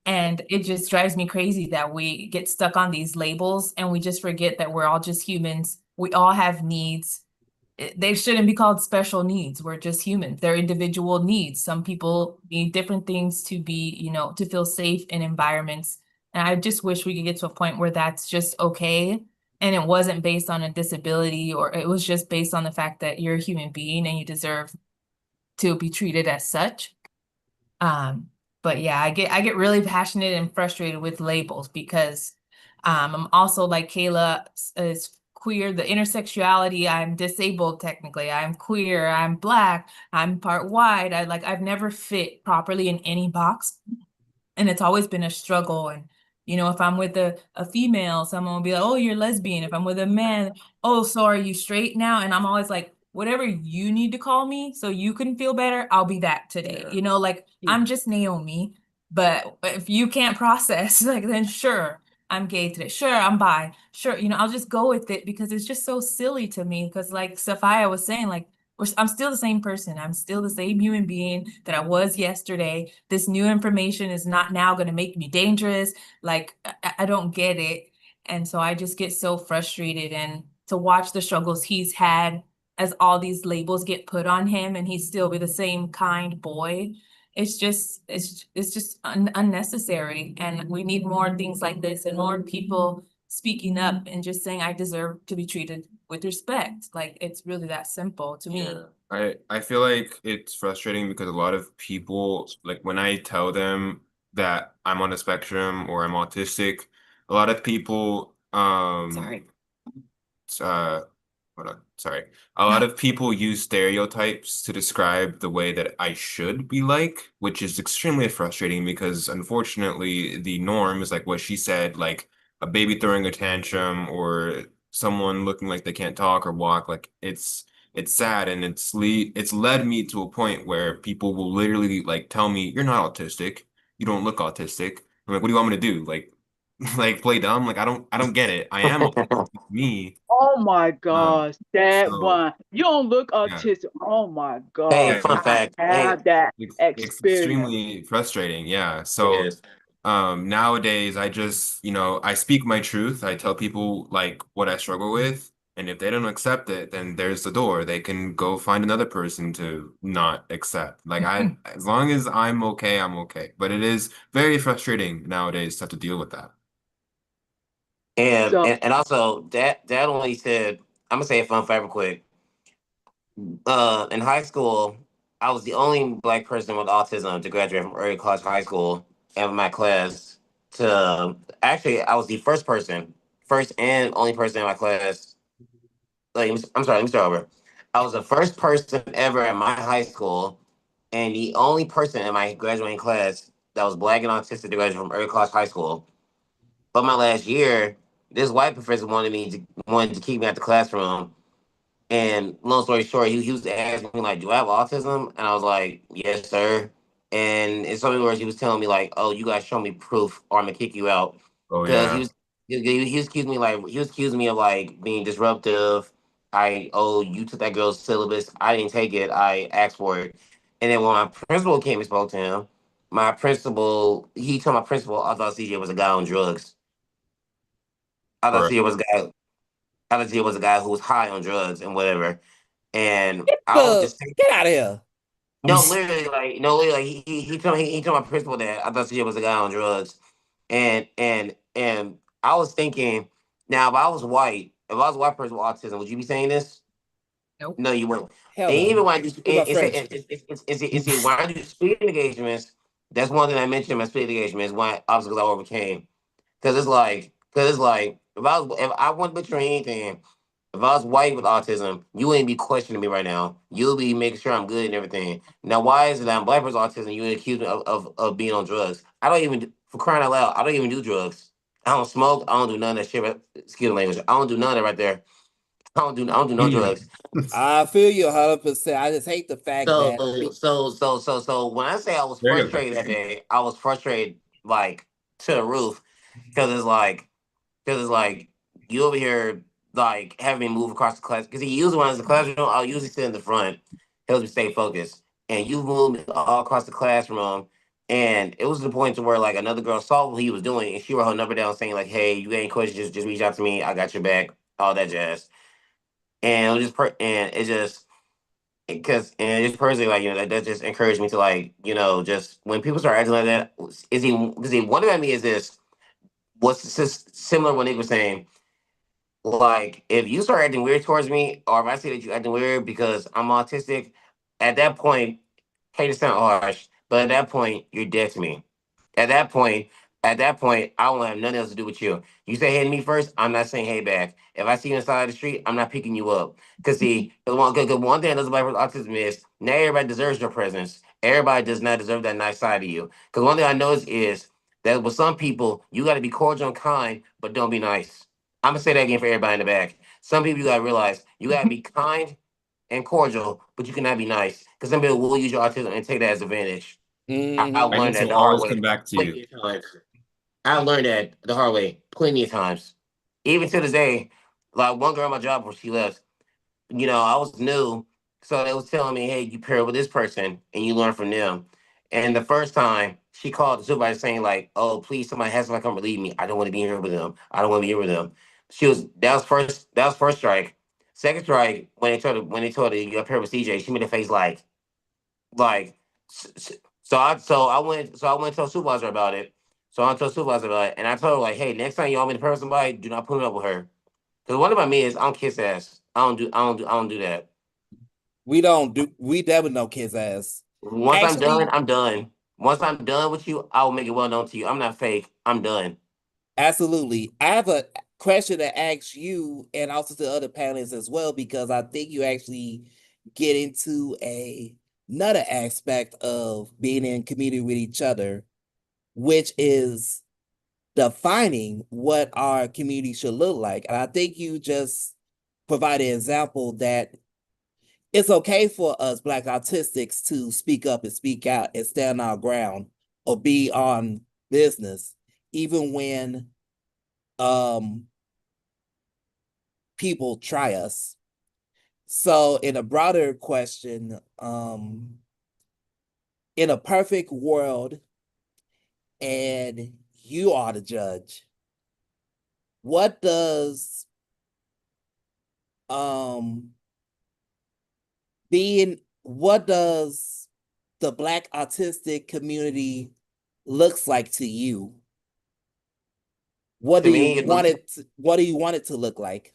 [SPEAKER 7] And it just drives me crazy that we get stuck on these labels and we just forget that we're all just humans. We all have needs. They shouldn't be called special needs. We're just humans. They're individual needs. Some people need different things to be, you know, to feel safe in environments. And I just wish we could get to a point where that's just okay. And it wasn't based on a disability, or it was just based on the fact that you're a human being and you deserve to be treated as such. But yeah, I get really passionate and frustrated with labels because I'm also like Kayla is queer, the intersexuality, I'm disabled technically, I'm queer, I'm Black, I'm part white. I've never fit properly in any box. And it's always been a struggle. And you know, if I'm with a female, someone will be like, oh, you're lesbian. If I'm with a man, oh, so are you straight now? And I'm always like, whatever you need to call me so you can feel better, I'll be that today. You know, like I'm just Naomi, but if you can't process, like then sure, I'm gay today. Sure, I'm bi. Sure, you know, I'll just go with it because it's just so silly to me. Because like Sophia was saying, like I'm still the same person. I'm still the same human being that I was yesterday. This new information is not now going to make me dangerous. Like I don't get it. And so I just get so frustrated, and to watch the struggles he's had as all these labels get put on him and he's still be the same kind boy. It's just unnecessary. And we need more things like this and more people speaking up and just saying, I deserve to be treated with respect. Like, it's really that simple to me.
[SPEAKER 6] I feel like it's frustrating because a lot of people, like when I tell them that I'm on the spectrum or I'm autistic, a lot of people
[SPEAKER 4] Sorry.
[SPEAKER 6] hold on, sorry. A lot of people use stereotypes to describe the way that I should be like, which is extremely frustrating because unfortunately the norm is like what she said, like a baby throwing a tantrum or someone looking like they can't talk or walk. Like it's sad, and it's led me to a point where people will literally like tell me, "You're not autistic. You don't look autistic." I'm like, "What do you want me to do? Like like play dumb? Like I don't get it. I am autistic. It's me."
[SPEAKER 8] Oh my
[SPEAKER 6] Um,
[SPEAKER 8] gosh, that
[SPEAKER 6] so
[SPEAKER 8] one. You don't look
[SPEAKER 6] yeah,
[SPEAKER 8] autistic. Oh my
[SPEAKER 4] Hey,
[SPEAKER 6] yeah,
[SPEAKER 8] gosh,
[SPEAKER 4] fun
[SPEAKER 8] I
[SPEAKER 4] fact. Hey,
[SPEAKER 8] have that
[SPEAKER 6] it's
[SPEAKER 8] experience.
[SPEAKER 6] extremely frustrating. Yeah. So
[SPEAKER 4] yes.
[SPEAKER 6] nowadays I just, I speak my truth. I tell people like what I struggle with, and if they don't accept it, then there's the door. They can go find another person to not accept. Like as long as I'm okay, I'm okay. But it is very frustrating nowadays to have to deal with that.
[SPEAKER 4] And,
[SPEAKER 8] So,
[SPEAKER 4] and and also that only said, I'm gonna say a fun fact real quick. In high school, I was the only black person with autism to graduate from early college high school in my class. To actually, I was the first and only person in my class. Like, I'm sorry, let me start over. I was the first person ever at my high school, and the only person in my graduating class that was black and autistic to graduate from early college high school. But my last year, this white professor wanted to keep me at the classroom. And long story short, he was asking me like, "Do I have autism?" And I was like, "Yes, sir." And in so many words, he was telling me like, "Oh, you guys show me proof, or I'm gonna kick you out."
[SPEAKER 6] Oh
[SPEAKER 4] Because
[SPEAKER 6] yeah.
[SPEAKER 4] he was accusing me of like being disruptive. You took that girl's syllabus. I didn't take it. I asked for it. And then when my principal came and spoke to him, he told my principal I thought CJ was a guy on drugs. I thought
[SPEAKER 6] Correct.
[SPEAKER 4] CJ was a guy. I thought CJ was a guy who was high on drugs and whatever. And
[SPEAKER 3] Get
[SPEAKER 4] I was
[SPEAKER 3] the
[SPEAKER 4] just thinking,
[SPEAKER 3] get out of here.
[SPEAKER 4] no, literally, like, no, literally, like, he told my principal that I thought CJ was a guy on drugs, and I was thinking, now if I was a white person with autism, would you be saying this?
[SPEAKER 7] Nope.
[SPEAKER 4] No, you wouldn't.
[SPEAKER 3] Hell
[SPEAKER 4] And
[SPEAKER 3] no.
[SPEAKER 4] even when I do,
[SPEAKER 3] We're my
[SPEAKER 4] and say,
[SPEAKER 3] friends.
[SPEAKER 4] when I do speaking engagements, that's one thing I mentioned in my speaking engagements, one obstacles I overcame. Because it's like, if I wasn't butchering anything, if I was white with autism, you wouldn't be questioning me right now. You'll be making sure I'm good and everything. Now, why is it that I'm black with autism? You would accuse me of being on drugs. I don't even, for crying out loud, I don't even do drugs. I don't smoke. I don't do none of that shit. Excuse the language. I don't do none of that right there. I don't do no drugs.
[SPEAKER 3] I feel you 100%. I just hate the fact
[SPEAKER 4] So,
[SPEAKER 3] that
[SPEAKER 4] when I say I was
[SPEAKER 6] There you go.
[SPEAKER 4] frustrated that day, I was frustrated like to the roof because it's like you over here like having me move across the class because he usually when I was in the classroom, I'll usually sit in the front, helps me stay focused, and you moved me all across the classroom, and it was to the point to where like another girl saw what he was doing and she wrote her number down saying like, "Hey, you got any questions? Just reach out to me. I got your back." All that jazz, and it was just and it just and just personally like that just encouraged me to like just when people start acting like that, is he because he wondering at me is this what's just similar to what Nick was saying. Like, if you start acting weird towards me, or if I see that you acting weird because I'm autistic, at that point, hate to sound harsh, but at that point, you're dead to me. At that point, at that point, I won't have nothing else to do with you. You say hey to me first, I'm not saying hey back. If I see you inside the street, I'm not picking you up. Cause see, cause one thing that doesn't matter with autism is not everybody deserves your presence. Everybody does not deserve that nice side of you. Cause one thing I notice is that with some people, you got to be cordial and kind, but don't be nice. I'm gonna say that again for everybody in the back. Some people you gotta realize you gotta be kind and cordial, but you cannot be nice because some people will use your autism and take that as advantage. I've
[SPEAKER 3] mhm.
[SPEAKER 6] I
[SPEAKER 4] learned
[SPEAKER 6] guess
[SPEAKER 4] that
[SPEAKER 6] will
[SPEAKER 4] the hard
[SPEAKER 6] always
[SPEAKER 4] way
[SPEAKER 6] come back to you.
[SPEAKER 4] plenty of times. I've learned that the hard way plenty of times. Even to this day, like one girl at my job before she left, I was new, so they was telling me, "Hey, you pair with this person and you learn from them." And the first time she called the supervisor saying like, "Oh, please, somebody has to come relieve me. I don't want to be here with them. I don't want to be here with them." That was first strike. Second strike, when they told her you up here with CJ, she made a face like so I went to a supervisor about it. So I told supervisor about it, and I told her like, "Hey, next time you want me to purge somebody, do not put me up with her." Because one about me is I don't kiss ass. I don't do that.
[SPEAKER 3] We definitely don't kiss ass.
[SPEAKER 4] Once I'm
[SPEAKER 3] Actually,
[SPEAKER 4] done, I'm done. Once I'm done with you, I will make it well known to you. I'm not fake. I'm done.
[SPEAKER 3] absolutely. I have a question to ask you and also to other panelists as well, because I think you actually get into another aspect of being in community with each other, which is defining what our community should look like. And I think you just provide an example that it's okay for us Black autistics to speak up and speak out and stand our ground or be on business, even when people try us. So in a broader question, in a perfect world and you are the judge, what does the Black autistic community looks like to you? What do you want it to look like?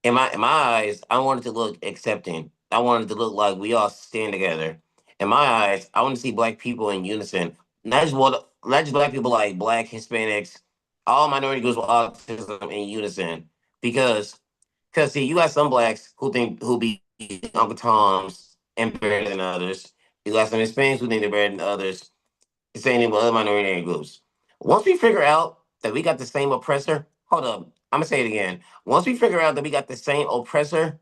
[SPEAKER 4] In my eyes, I want it to look accepting. I want it to look like we all stand together. In my eyes, I want to see Black people in unison. Not just Black people like Black, Hispanics, all minority groups with autism in unison. Because see, you got some Blacks who be Uncle Toms and better than others. You got some Hispanics who think they're better than others. The same thing with other minority groups. Once we figure out that we got the same oppressor, hold up, I'm gonna say it again. Once we figure out that we got the same oppressor,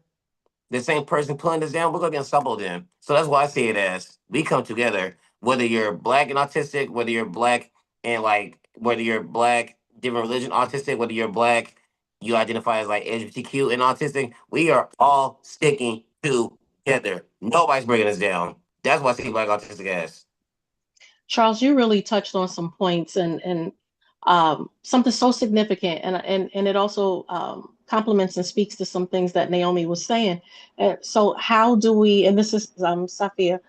[SPEAKER 4] the same person pulling us down, we're gonna be unstoppable then. So that's why I see it as we come together. Whether you're Black and autistic, whether you're Black and whether you're Black, different religion, autistic, whether you're Black, you identify as like LGBTQ and autistic, we are all sticking together. Nobody's bringing us down. That's why I see Black autistic as.
[SPEAKER 5] Charles, you really touched on some points and something so significant, and it also complements and speaks to some things that Naomi was saying. So how do we? And this is Safia.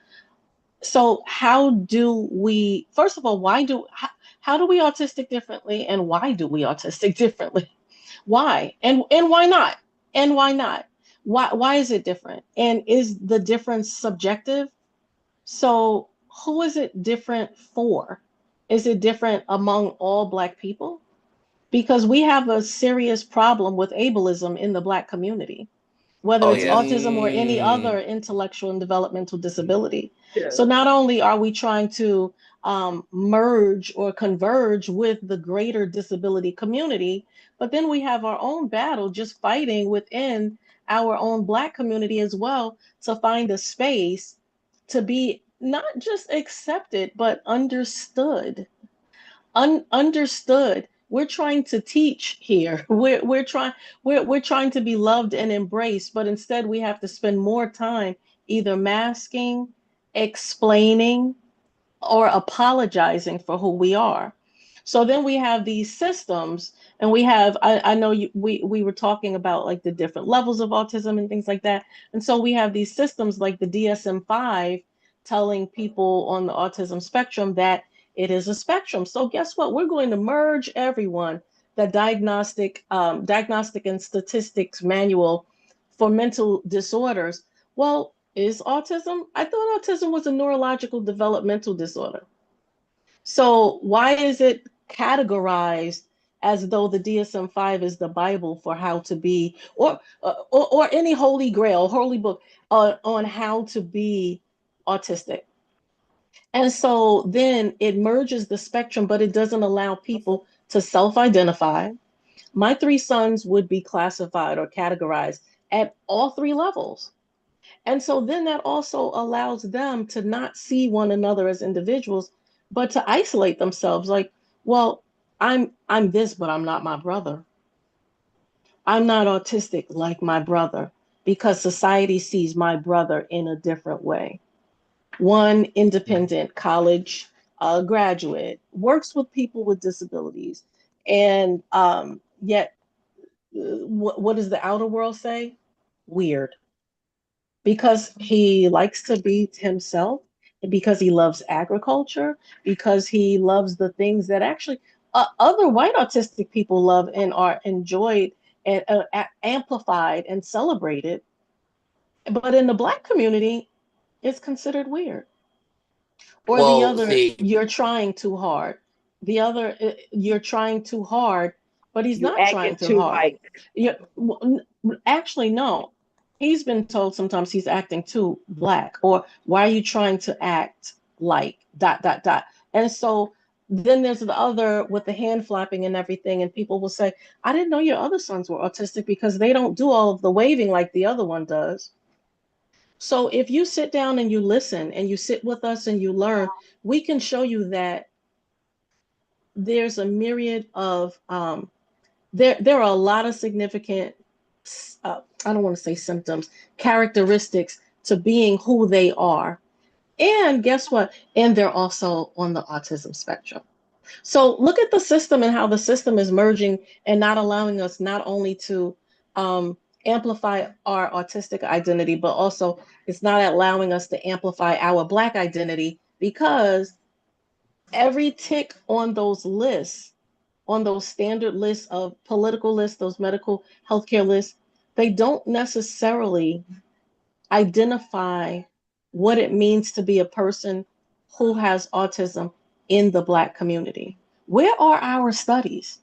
[SPEAKER 5] So how do we? First of all, how do we autistic differently, and why do we autistic differently? Why and why not? And why not? Why is it different? And is the difference subjective? So who is it different for? Is it different among all Black people? Because we have a serious problem with ableism in the Black community, whether
[SPEAKER 4] Oh
[SPEAKER 5] it's
[SPEAKER 4] yeah.
[SPEAKER 5] autism or any other intellectual and developmental disability.
[SPEAKER 8] Yeah.
[SPEAKER 5] So not only are we trying to merge or converge with the greater disability community, but then we have our own battle just fighting within our own Black community as well to find a space to be not just accepted, but understood. Understood. We're trying to teach here. We're trying to be loved and embraced, but instead we have to spend more time either masking, explaining, or apologizing for who we are. So then we have these systems, and I know we were talking about like the different levels of autism and things like that. And so we have these systems like the DSM-5 telling people on the autism spectrum that it is a spectrum. So guess what? We're going to merge everyone. The diagnostic and statistics manual for mental disorders. Well, is autism? I thought autism was a neurological developmental disorder. So why is it categorized as though the DSM-5 is the Bible for how to be, or any holy grail, holy book on how to be autistic? And so then it merges the spectrum, but it doesn't allow people to self-identify. My three sons would be classified or categorized at all three levels. And so then that also allows them to not see one another as individuals, but to isolate themselves like, well, I'm this, but I'm not my brother. I'm not autistic like my brother because society sees my brother in a different way. One independent college graduate, works with people with disabilities, and yet, what does the outer world say? Weird. Because he likes to be himself, and because he loves agriculture, because he loves the things that actually other white autistic people love and are enjoyed and amplified and celebrated. But in the Black community, it's considered weird. Or the
[SPEAKER 4] Well,
[SPEAKER 5] other,
[SPEAKER 4] see,
[SPEAKER 5] you're trying too hard. The other, you're trying too hard, but he's
[SPEAKER 8] You
[SPEAKER 5] not trying
[SPEAKER 8] acting
[SPEAKER 5] too
[SPEAKER 8] too
[SPEAKER 5] hard.
[SPEAKER 8] like
[SPEAKER 5] Yeah, actually, no. He's been told sometimes he's acting too Black, or why are you trying to act like dot dot dot? And so then there's the other with the hand flapping and everything, and people will say, I didn't know your other sons were autistic because they don't do all of the waving like the other one does. So if you sit down and you listen and you sit with us and you learn, we can show you that there's a myriad of there are a lot of significant I don't want to say symptoms, characteristics to being who they are. And guess what? And they're also on the autism spectrum. So look at the system and how the system is merging and not allowing us not only to amplify our autistic identity, but also it's not allowing us to amplify our Black identity, because every tick on those lists, on those standard lists of political lists, those medical healthcare lists, they don't necessarily identify what it means to be a person who has autism in the Black community. Where are our studies?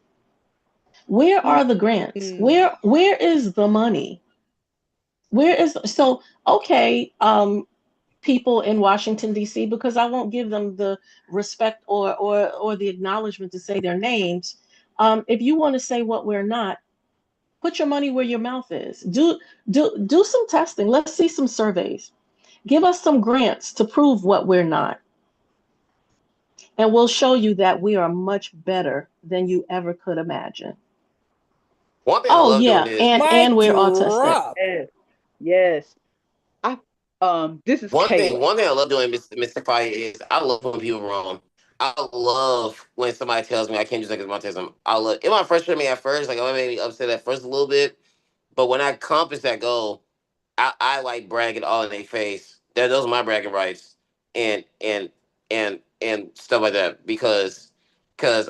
[SPEAKER 5] Where are the grants? Where is the money? Where is so okay, people in Washington D.C., because I won't give them the respect or the acknowledgement to say their names. If you want to say what we're not, put your money where your mouth is. Do some testing. Let's see some surveys. Give us some grants to prove what we're not. And we'll show you that we are much better than you ever could imagine.
[SPEAKER 4] one thing I
[SPEAKER 5] Oh
[SPEAKER 4] love doing
[SPEAKER 5] yeah,
[SPEAKER 4] is
[SPEAKER 5] and
[SPEAKER 3] Mic
[SPEAKER 5] we're autistic.
[SPEAKER 3] drop.
[SPEAKER 8] yes, yes. I this is
[SPEAKER 4] one thing.
[SPEAKER 8] Kayla.
[SPEAKER 4] One thing I love doing, Mr. Fire, is I love when people wrong. I love when somebody tells me I can't do something because of autism. I love it. Might frustrate me at first, like it might make me upset at first a little bit, but when I accomplish that goal, I like bragging all in their face. Those are my bragging rights, and stuff like that. Because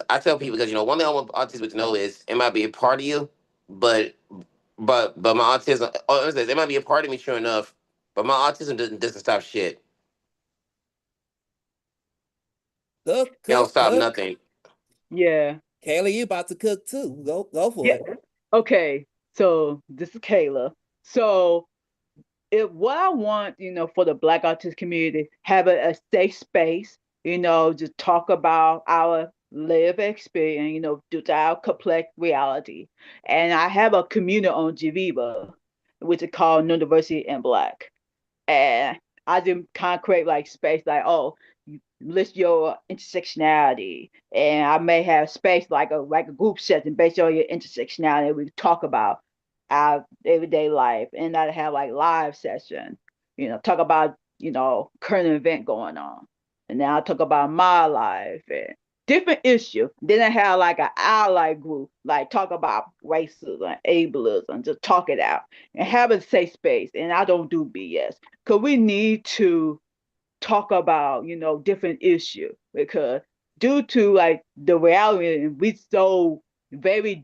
[SPEAKER 4] I tell people, because one thing I want autism to know is it might be a part of you, but but my autism, it might be a part of me, sure enough, but my autism doesn't stop shit.
[SPEAKER 3] Cook,
[SPEAKER 4] It don't
[SPEAKER 3] cook,
[SPEAKER 4] stop
[SPEAKER 3] cook.
[SPEAKER 4] nothing.
[SPEAKER 8] Yeah.
[SPEAKER 3] Kayla, you about to cook too. Go for
[SPEAKER 8] Yeah.
[SPEAKER 3] it.
[SPEAKER 8] Okay. So this is Kayla. So what I want, for the Black autistic community, have a safe space, just talk about our live experience, due to our complex reality. And I have a community on Geneva, which is called Neurodiversity and Black. And I just kind of create like space, like, oh, you list your intersectionality, and I may have space like a group setting based on your intersectionality. We talk about our everyday life, and I have like live session, talk about current event going on, and then I talk about my life and different issue. Then I have like an ally group, like talk about racism, ableism, just talk it out and have a safe space. And I don't do BS, because we need to talk about different issues, because due to like the reality, we so very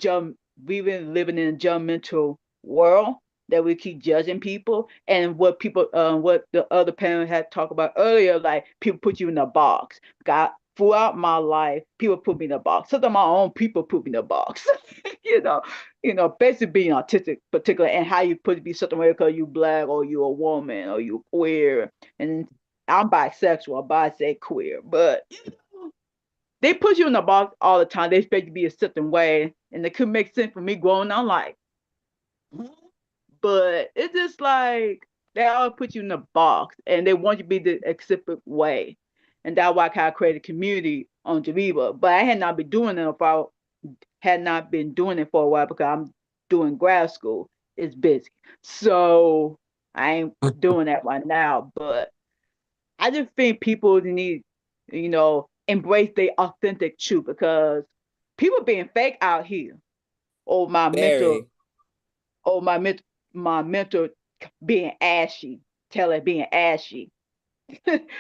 [SPEAKER 8] we've been living in a judgmental world that we keep judging people. And what what the other panel had talked about earlier, like people put you in a box. God, throughout my life, people put me in a box. Sometimes my own people put me in a box. you know basically being autistic particular, and how you put to be certain way because you Black or you a woman or you queer. And I'm bisexual, I say queer, but they put you in a box all the time. They expect you to be a certain way, and it could make sense for me growing on like, but it's just like they all put you in a box, and they want you to be the specific way, and that's why I kind of created a community on Geneva. But I had not been doing it for a while because I'm doing grad school. It's busy, so I ain't doing that right now. But I just think people need, embrace their authentic truth, because people being fake out here. Or my mental,
[SPEAKER 3] Very.
[SPEAKER 8] or my mental being ashy, tell her being ashy.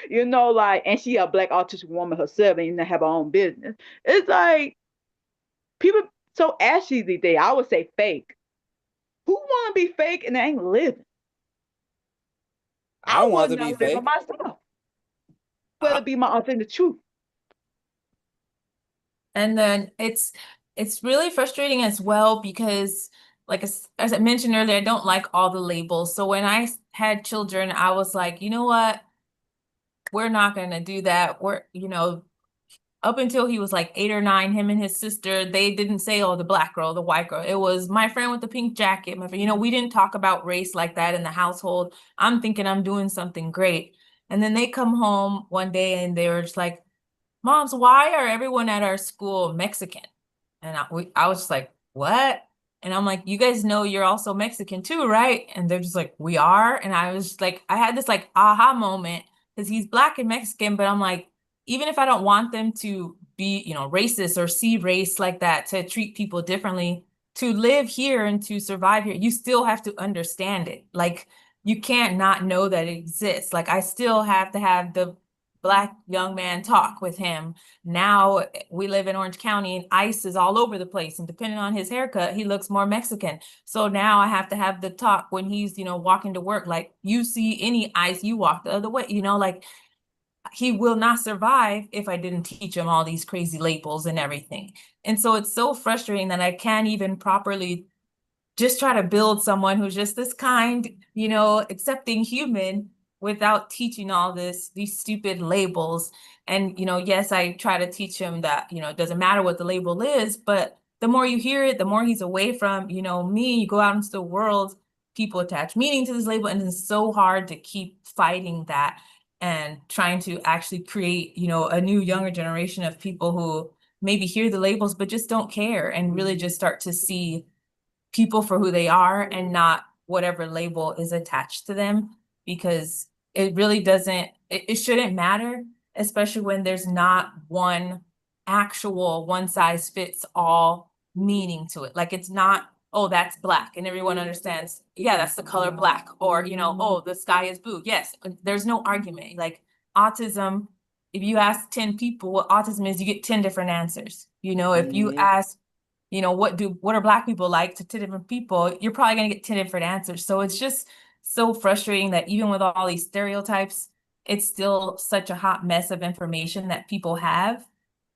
[SPEAKER 8] You know, like, and she a Black autistic woman herself, and have her own business. It's like people so ashy these days. I would say fake. Who want to be fake and they ain't living?
[SPEAKER 3] I
[SPEAKER 8] I
[SPEAKER 3] don't want
[SPEAKER 8] would
[SPEAKER 3] to be
[SPEAKER 8] not live
[SPEAKER 3] fake.
[SPEAKER 8] myself, but it be my authentic truth.
[SPEAKER 7] And then it's really frustrating as well because, like as I mentioned earlier, I don't like all the labels. So when I had children, I was like, you know what? We're not gonna do that. Up until he was like 8 or 9, him and his sister, they didn't say, oh, the black girl, the white girl. It was my friend with the pink jacket. My friend, we didn't talk about race like that in the household. I'm thinking I'm doing something great. And then they come home one day and they were just like, Moms, why are everyone at our school Mexican? And I was just like, what? And I'm like, you guys know you're also Mexican too, right? And they're just like, we are. And I was just like, I had this like aha moment because he's black and Mexican, but I'm like, even if I don't want them to be, racist or see race like that, to treat people differently, to live here and to survive here, you still have to understand it. Like, you can't not know that it exists. Like, I still have to have the Black young man talk with him. Now we live in Orange County and ICE is all over the place. And depending on his haircut, he looks more Mexican. So now I have to have the talk when he's, walking to work. Like, you see any ICE, you walk the other way, like he will not survive if I didn't teach him all these crazy labels and everything. And so it's so frustrating that I can't even properly just try to build someone who's just this kind, accepting human without teaching all these stupid labels. And, yes, I try to teach him that, it doesn't matter what the label is, but the more you hear it, the more he's away from, me. You go out into the world, people attach meaning to this label, and it's so hard to keep fighting that and trying to actually create, a new younger generation of people who maybe hear the labels, but just don't care and really just start to see people for who they are and not whatever label is attached to them, because it really doesn't, it shouldn't matter, especially when there's not one actual one size fits all meaning to it. Like, it's not, oh, that's black and everyone understands, yeah, that's the color black, or, oh, the sky is blue. Yes, there's no argument. Like, autism, if you ask 10 people what autism is, you get 10 different answers. If you ask, what are black people like to 10 different people, you're probably going to get 10 different answers. So it's just so frustrating that even with all these stereotypes, it's still such a hot mess of information that people have.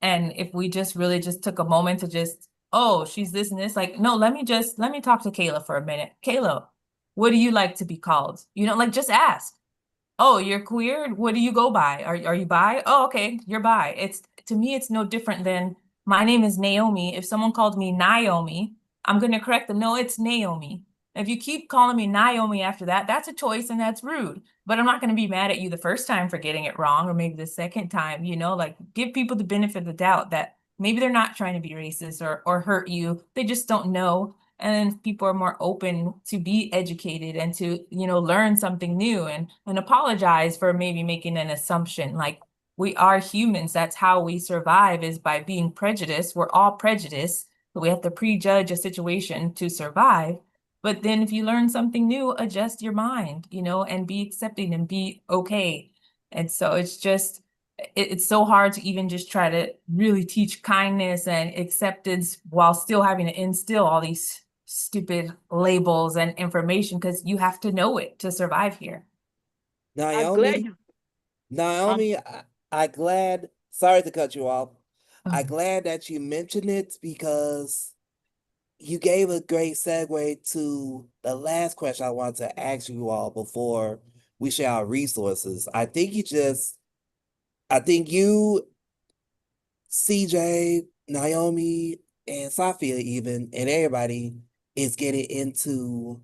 [SPEAKER 7] And if we just really just took a moment to just, oh, she's this and this, like, no, let me talk to Kayla for a minute. Kayla, what do you like to be called? Like, just ask. Oh, you're queer? What do you go by? Are you bi? Oh, okay, you're bi. To me, it's no different than, my name is Naomi. If someone called me Naomi, I'm gonna correct them. No, it's Naomi. If you keep calling me Naomi after that, that's a choice and that's rude. But I'm not gonna be mad at you the first time for getting it wrong, or maybe the second time, like, give people the benefit of the doubt that maybe they're not trying to be racist or hurt you. They just don't know. And then people are more open to be educated and to, learn something new and apologize for maybe making an assumption. Like, we are humans. That's how we survive, is by being prejudiced. We're all prejudiced. So we have to prejudge a situation to survive. But then if you learn something new, adjust your mind, and be accepting and be okay. And so it's so hard to even just try to really teach kindness and acceptance while still having to instill all these stupid labels and information, because you have to know it to survive here.
[SPEAKER 8] I'm glad
[SPEAKER 3] Naomi,
[SPEAKER 8] you.
[SPEAKER 3] Naomi, I glad, sorry to cut you off. I'm
[SPEAKER 7] Mhm.
[SPEAKER 3] glad that you mentioned it, because you gave a great segue to the last question I wanted to ask you all before we share our resources. I think you, CJ, Naomi, and Safia even, and everybody is getting into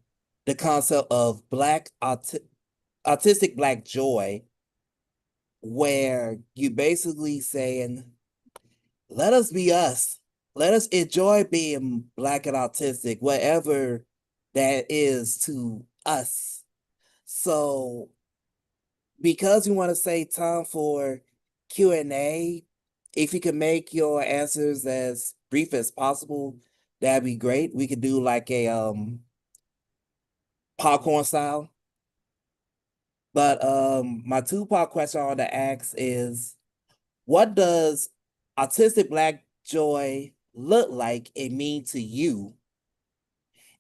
[SPEAKER 3] the concept of autistic Black joy, where you basically saying, let us be us. Let us enjoy being Black and autistic, whatever that is to us. So, because we want to save time for Q&A, if you can make your answers as brief as possible, that'd be great. We could do like a popcorn style. But my two-part question I want to ask is, what does autistic Black joy look like and mean to you?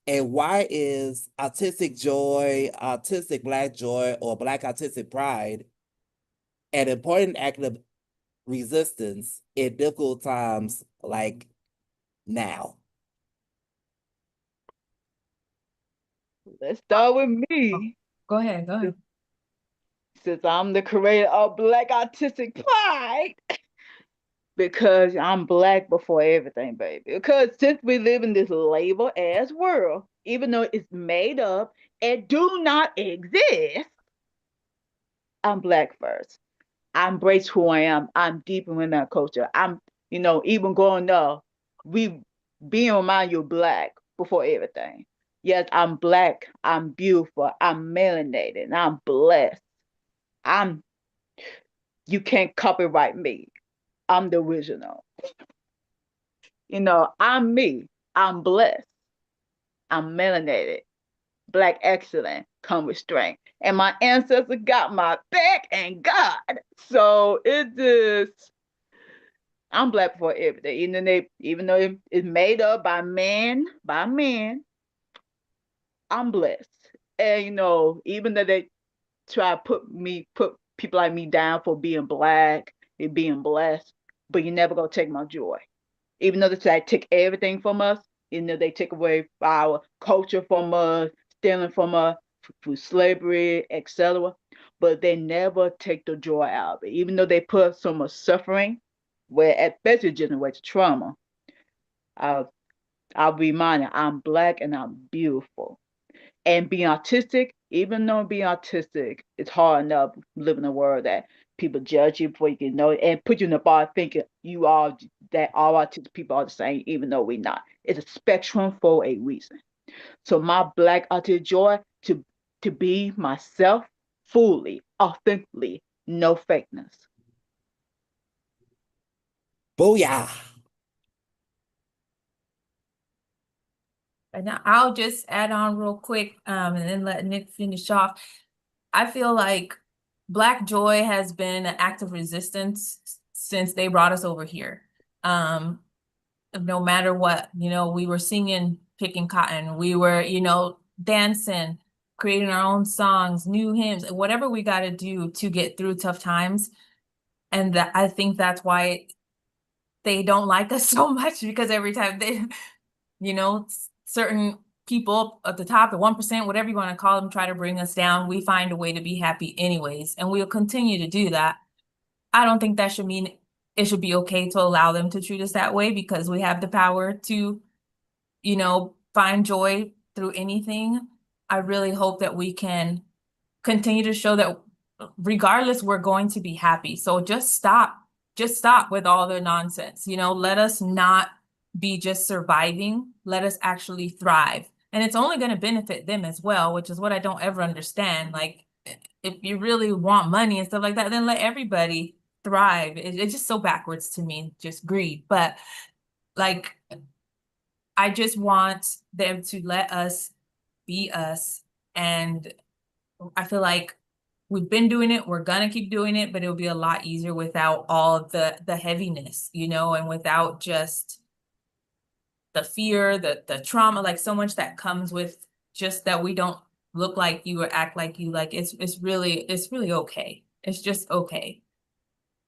[SPEAKER 3] And why is autistic joy, autistic Black joy, or Black autistic pride an important act of resistance in difficult times like now?
[SPEAKER 8] Let's start with me.
[SPEAKER 7] Go ahead.
[SPEAKER 8] Since I'm the creator of Black Autistic Pride, because I'm Black before everything, baby. Because since we live in this label ass world, even though it's made up and do not exist, I'm Black first. I embrace who I am. I'm deep in that culture. I'm, even growing up, we being reminded you're Black before everything. Yes, I'm Black. I'm beautiful. I'm melanated. And I'm blessed. You can't copyright me. I'm the original. I'm me. I'm blessed. I'm melanated. Black excellent. Come with strength. And my ancestors got my back and God. So it just, I'm Black before everything. Even though it's made up by men, I'm blessed. And even though they try to put people like me down for being Black and being blessed, but you never gonna take my joy. Even though they try to take everything from us, they take away our culture from us, stealing from us through slavery, etc. But they never take the joy out of it. Even though they put so much suffering, where especially generates trauma. I'll be reminded I'm Black and I'm beautiful. And being autistic, even though being autistic, it's hard enough living in a world that people judge you before you can know it and put you in the bar thinking that all autistic people are the same, even though we're not. It's a spectrum for a reason. So my Black autistic joy to be myself fully, authentically, no fakeness.
[SPEAKER 3] Booyah!
[SPEAKER 7] And I'll just add on real quick, and then let Nick finish off. I feel like Black joy has been an act of resistance since they brought us over here. No matter what, we were singing, picking cotton, we were, dancing, creating our own songs, new hymns, whatever we got to do to get through tough times. And I think that's why they don't like us so much, because every time they, certain people at the top, the 1%, whatever you want to call them, try to bring us down, we find a way to be happy anyways, and we'll continue to do that. I don't think that should mean it should be okay to allow them to treat us that way, because we have the power to, find joy through anything. I really hope that we can continue to show that regardless, we're going to be happy. So just stop with all the nonsense. Let us not be just surviving. Let us actually thrive. And it's only going to benefit them as well, which is what I don't ever understand. Like, if you really want money and stuff like that, then let everybody thrive. It's just so backwards to me, just greed. But like, I just want them to let us be us. And I feel like we've been doing it, we're gonna keep doing it, but it'll be a lot easier without all the heaviness, and without just the fear, the trauma, like so much that comes with just that we don't look like you or act like you. Like it's really okay. It's just okay.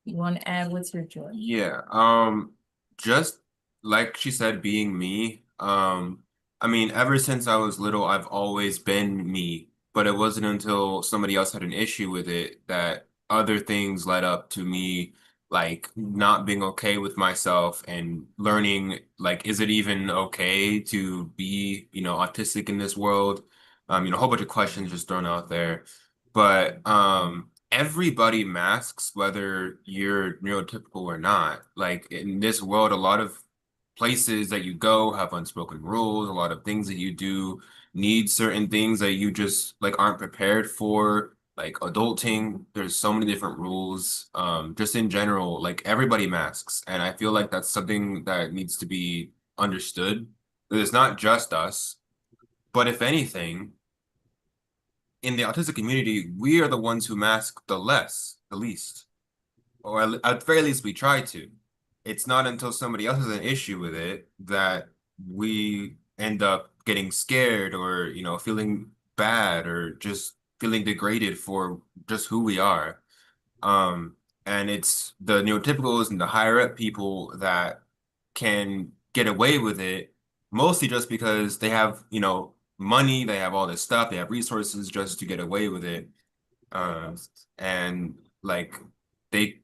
[SPEAKER 7] You want to add what's your joy?
[SPEAKER 6] Yeah, just like she said, being me. I mean, ever since I was little, I've always been me, but it wasn't until somebody else had an issue with it that other things led up to me, like not being okay with myself and learning, like, is it even okay to be, autistic in this world? A whole bunch of questions just thrown out there. But everybody masks whether you're neurotypical or not. Like in this world, a lot of places that you go have unspoken rules. A lot of things that you do need certain things that you just like aren't prepared for. like adulting, there's so many different rules. Just in general, like everybody masks. And I feel like that's something that needs to be understood. That it's not just us, but if anything, in the autistic community, we are the ones who mask the least, or at the very least, we try to. It's not until somebody else has an issue with it that we end up getting scared or, feeling bad or just feeling degraded for just who we are. And it's the neurotypicals and the higher up people that can get away with it, mostly just because they have, money, they have all this stuff, they have resources just to get away with it. And like they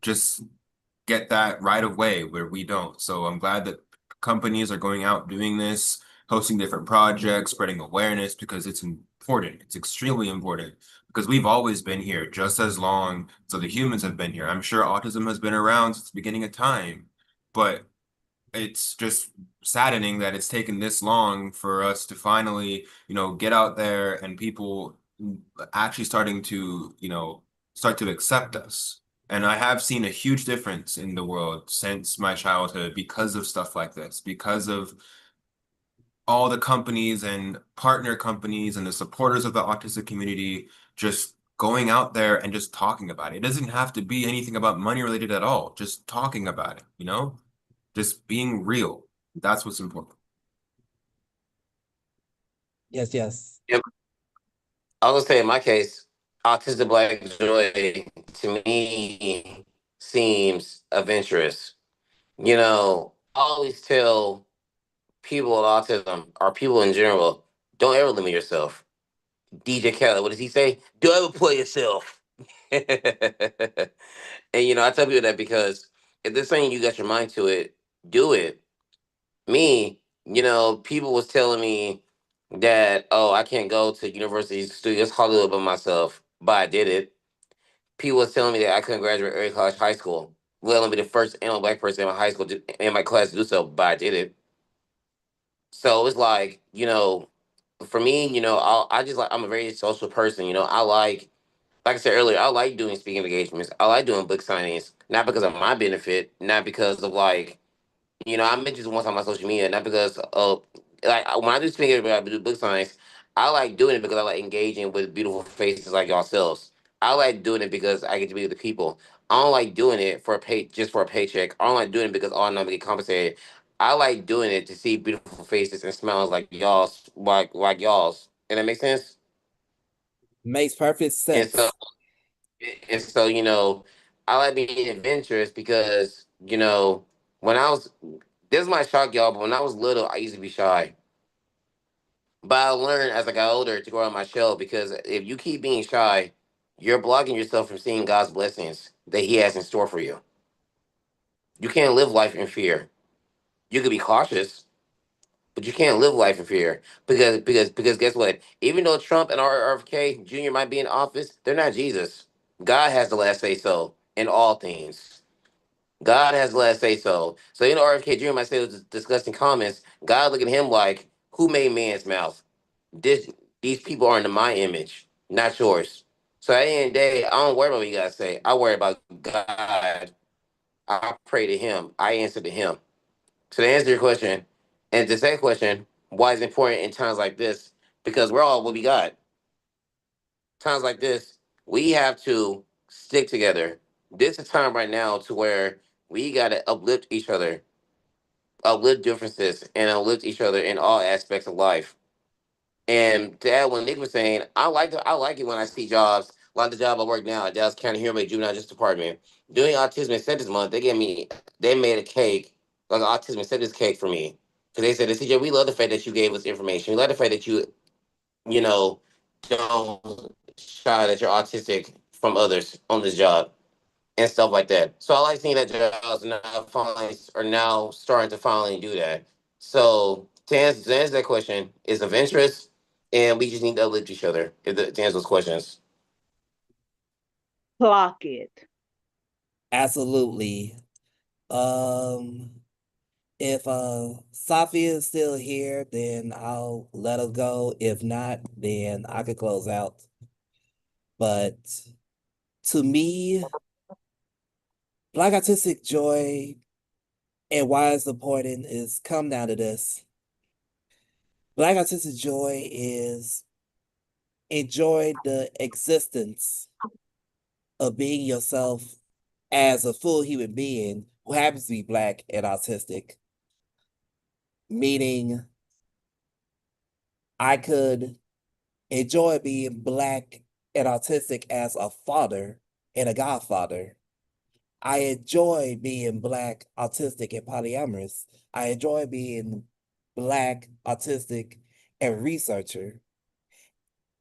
[SPEAKER 6] just get that right away where we don't. So I'm glad that companies are going out doing this, hosting different projects, spreading awareness because it's important. It's extremely important because we've always been here just as long so the humans have been here. I'm sure autism has been around since the beginning of time, but it's just saddening that it's taken this long for us to finally, get out there and people actually starting to, start to accept us. And I have seen a huge difference in the world since my childhood because of stuff like this, because of all the companies and partner companies and the supporters of the autistic community just going out there and just talking about it. It doesn't have to be anything about money related at all, just talking about it, just being real. That's what's important.
[SPEAKER 3] Yes, yes.
[SPEAKER 4] Yep. I was gonna say in my case, autistic black joy to me seems adventurous. I always tell people with autism or people in general, don't ever limit yourself. DJ Khaled, what does he say? Don't ever play yourself. And I tell people that because if there's something you got your mind to it, do it. Me, people was telling me that, oh, I can't go to university studios Hollywood by myself, but I did it. People was telling me that I couldn't graduate early college high school, let alone be the first and only black person in my high school in my class to do so, but I did it. So it's like, for me, I just like I'm a very social person. I like I said earlier, I like doing speaking engagements. I like doing book signings, not because of my benefit, not because of like I mentioned this one time on social media, not because of when I do speaking, I do book signs. I like doing it because I like engaging with beautiful faces like yourselves. I like doing it because I get to be with the people. I don't like doing it for a just for a paycheck. I don't like doing it because all I know I'm get compensated. I like doing it to see beautiful faces and smiles like y'all's, like y'all's. And that makes sense.
[SPEAKER 3] Makes perfect
[SPEAKER 4] And so,
[SPEAKER 3] sense.
[SPEAKER 4] I like being adventurous because when I was this might shock y'all, but when I was little, I used to be shy. But I learned as I got older to grow out my shell because if you keep being shy, you're blocking yourself from seeing God's blessings that He has in store for you. You can't live life in fear. You could be cautious, but you can't live life in fear because guess what? Even though Trump and RFK Jr. might be in office, they're not Jesus. God has the last say so in all things. God has the last say so. So RFK Jr. might say those disgusting comments. God look at him like, who made man's mouth? This these people are into my image, not yours. So at the end of the day, I don't worry about what you guys say. I worry about God. I pray to Him. I answer to Him. So to answer your question, and the second question, why is it important in times like this? Because we're all what we got. Times like this, we have to stick together. This is time right now to where we gotta uplift each other, uplift differences, and uplift each other in all aspects of life. And to add what Nick was saying, I like it when I see jobs like the job I work now at Dallas County Human Juvenile Justice Department. During Autism Acceptance Month, they made a cake, like an autism acceptance cake for me. Because they said, CJ, we love the fact that you gave us information. We love the fact that you know, don't shy that you're autistic from others on this job and stuff like that. So I like seeing that jobs are now starting to finally do that. So to answer that question, is of interest, and we just need to uplift each other to answer those questions.
[SPEAKER 8] Clock it.
[SPEAKER 3] Absolutely. If Safia is still here, then I'll let her go. If not, then I could close out. But to me, Black autistic joy and why it's important is come down to this. Black autistic joy is enjoy the existence of being yourself as a full human being who happens to be Black and autistic. Meaning, I could enjoy being Black and autistic as a father and a godfather. I enjoy being Black, autistic, and polyamorous. I enjoy being Black, autistic, and researcher.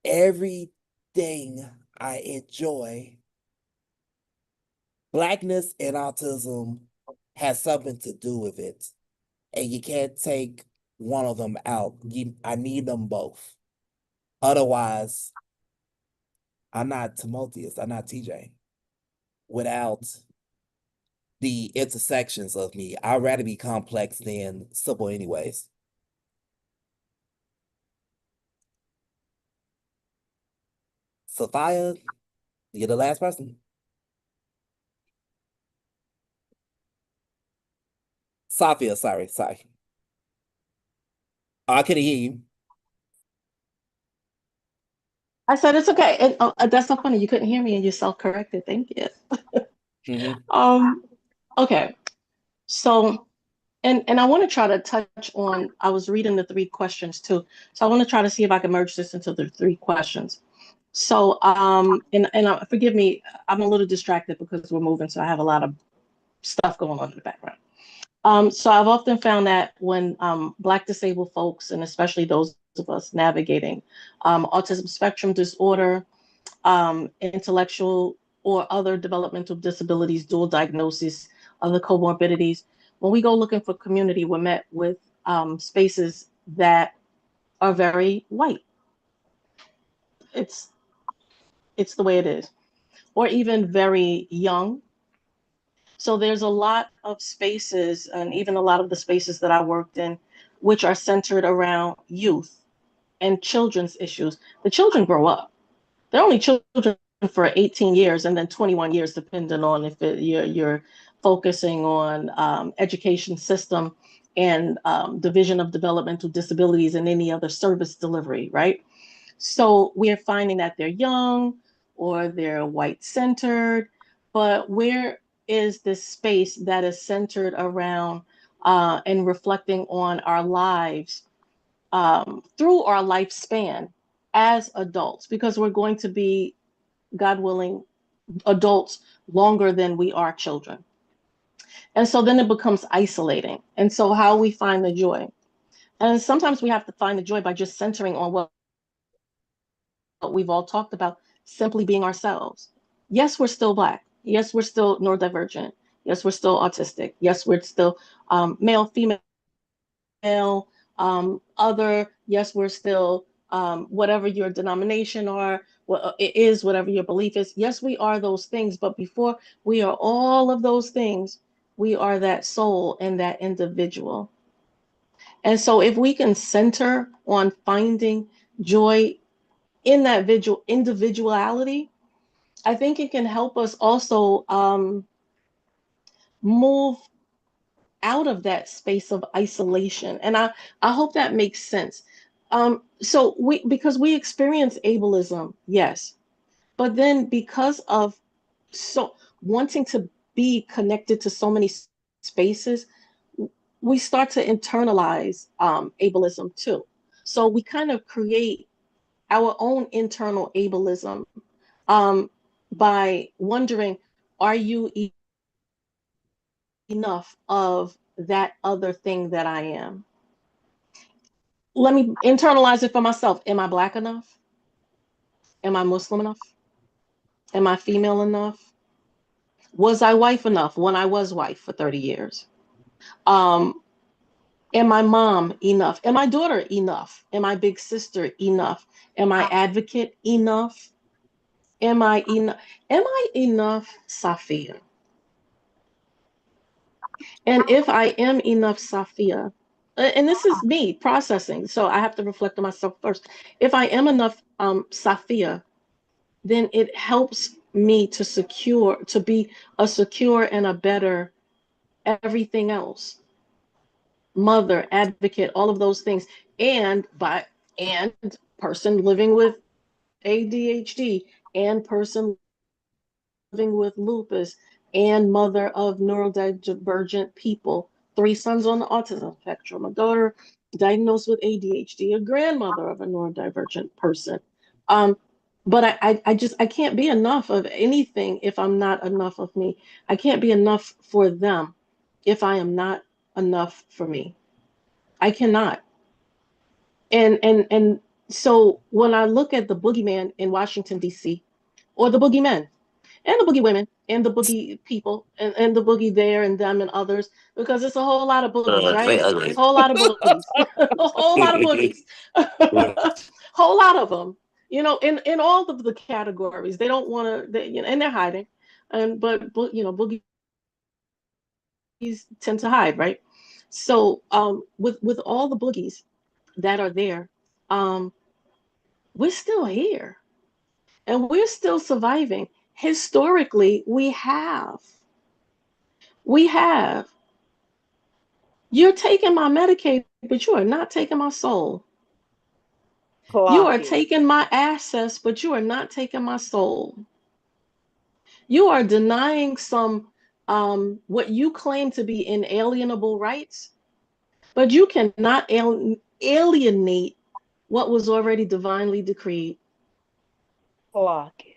[SPEAKER 3] Everything I enjoy, Blackness and autism has something to do with it. And you can't take one of them out. I need them both. Otherwise, I'm not tumultuous. I'm not TJ. Without the intersections of me, I'd rather be complex than simple anyways. Sophia, you're the last person. Sophia, sorry. Oh, I couldn't hear you.
[SPEAKER 5] I said it's okay. That's so funny. You couldn't hear me and you self-corrected. Thank you. Okay. So, and I want to try to touch on, I was reading the 3 questions too. So I want to try to see if I can merge this into the 3 questions. So, forgive me, I'm a little distracted because we're moving, so I have a lot of stuff going on in the background. So I've often found that when Black disabled folks, and especially those of us navigating autism spectrum disorder, intellectual or other developmental disabilities, dual diagnoses, other comorbidities, when we go looking for community, we're met with spaces that are very white. It's the way it is, or even very young. So there's a lot of spaces, and even a lot of the spaces that I worked in, which are centered around youth and children's issues. The children grow up. They're only children for 18 years and then 21 years, depending on if you're focusing on education system and division of developmental disabilities and any other service delivery, right? So we're finding that they're young or they're white-centered, but where is this space that is centered around and reflecting on our lives through our lifespan as adults, because we're going to be, God willing, adults longer than we are children. And so then it becomes isolating. And so how we find the joy. And sometimes we have to find the joy by just centering on what we've all talked about, simply being ourselves. Yes, we're still Black. Yes, we're still neurodivergent. Yes, we're still autistic. Yes, we're still male, female, other. Yes, we're still whatever your denomination are, it is, whatever your belief is. Yes, we are those things, but before we are all of those things, we are that soul and that individual. And so if we can center on finding joy in that individuality, I think it can help us also move out of that space of isolation. And I hope that makes sense. So because we experience ableism, yes, but then because of so wanting to be connected to so many spaces, we start to internalize ableism too. So we kind of create our own internal ableism by wondering, are you enough of that other thing that I am? Let me internalize it for myself. Am I Black enough? Am I Muslim enough? Am I female enough? Was I wife enough when I was wife for 30 years? Am I mom enough? Am I daughter enough? Am I big sister enough? Am I advocate enough? Am I enough, Safia? And if I am enough, Safia, and this is me processing, so I have to reflect on myself first. If I am enough, Safia, then it helps me to be a secure and a better everything else. Mother, advocate, all of those things. And person living with ADHD, and person living with lupus, and mother of neurodivergent people, 3 sons on the autism spectrum, a daughter diagnosed with ADHD, a grandmother of a neurodivergent person. But I can't be enough of anything if I'm not enough of me. I can't be enough for them if I am not enough for me. I cannot. And so when I look at the boogeyman in Washington, D.C., or the boogeymen, and the boogie women, and the boogie people, and the boogie there, and them, and others, because it's a whole lot of boogies,
[SPEAKER 4] They
[SPEAKER 5] right?
[SPEAKER 4] ugly.
[SPEAKER 5] It's a whole lot of boogies. A whole lot of boogies. Whole lot of them. You know, in all of the categories. They don't want to, you know, and they're hiding. But you know, boogies tend to hide, right? So with all the boogies that are there, we're still here. And we're still surviving. Historically, we have. We have. You're taking my Medicaid, but you are not taking my soul. You are taking my access, but you are not taking my soul. You are denying some what you claim to be inalienable rights, but you cannot alienate what was already divinely decreed.
[SPEAKER 8] Clock it.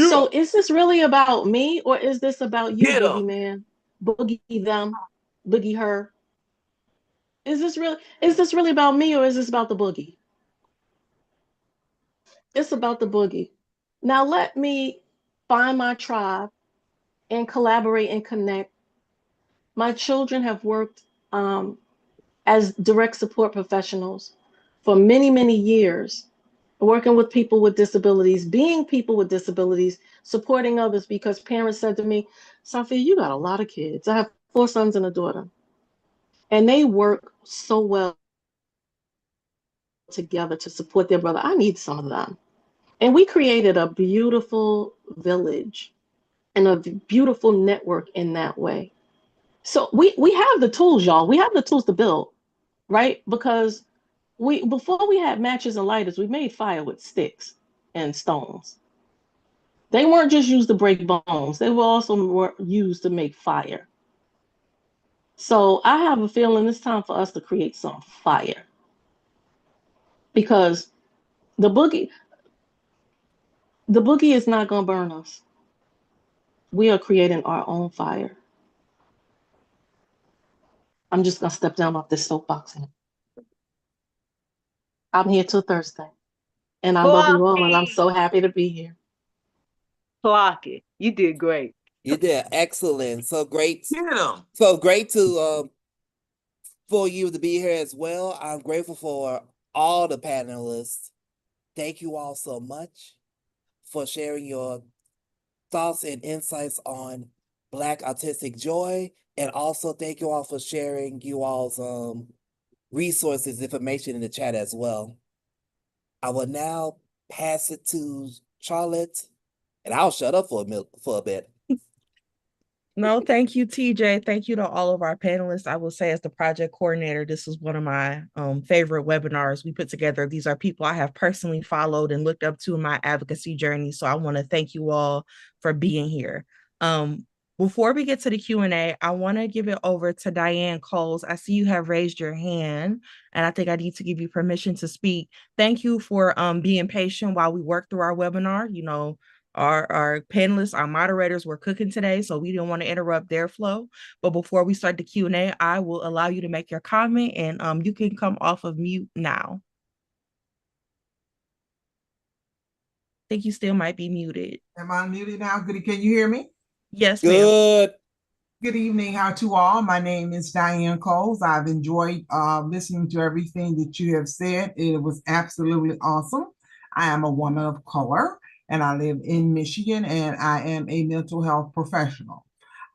[SPEAKER 5] So is this really about me, or is this about you,
[SPEAKER 4] Get 'em.
[SPEAKER 5] boogeyman? Boogie them, boogie her. Is this really about me, or is this about the boogie? It's about the boogie. Now let me find my tribe and collaborate and connect. My children have worked as direct support professionals for many, many years, working with people with disabilities, being people with disabilities, supporting others, because parents said to me, Sophia, you got a lot of kids. I have 4 sons and a daughter. And they work so well together to support their brother. I need some of them. And we created a beautiful village and a beautiful network in that way. So we have the tools, y'all. We have the tools to build, right? Because before we had matches and lighters, we made fire with sticks and stones. They weren't just used to break bones. They were also used to make fire. So I have a feeling it's time for us to create some fire. Because the boogie is not going to burn us. We are creating our own fire. I'm just going to step down off this soapbox. I'm here till Thursday. And I love you all, and I'm so happy to be here.
[SPEAKER 8] Clock it. You did great.
[SPEAKER 3] You did excellent. So great.
[SPEAKER 4] Get 'em.
[SPEAKER 3] So great to for you to be here as well. I'm grateful for all the panelists. Thank you all so much for sharing your thoughts and insights on Black Autistic Joy. And also thank you all for sharing you all's resources, information in the chat as well. I will now pass it to Charlotte, and I'll shut up for a bit.
[SPEAKER 9] No, thank you, TJ. Thank you to all of our panelists. I will say, as the project coordinator, this was one of my favorite webinars we put together. These are people I have personally followed and looked up to in my advocacy journey. So I want to thank you all for being here. Before we get to the Q&A, I want to give it over to Diane Coles. I see you have raised your hand, and I think I need to give you permission to speak. Thank you for being patient while we work through our webinar. You know, our panelists, our moderators were cooking today, so we didn't want to interrupt their flow. But before we start the Q&A, I will allow you to make your comment, and you can come off of mute now. I think you still might be muted.
[SPEAKER 10] Am I muted now? Good. Can you hear me?
[SPEAKER 9] Yes, ma'am.
[SPEAKER 3] Good.
[SPEAKER 10] Good evening to all. My name is Diane Coles. I've enjoyed listening to everything that you have said. It was absolutely awesome. I am a woman of color, and I live in Michigan, and I am a mental health professional.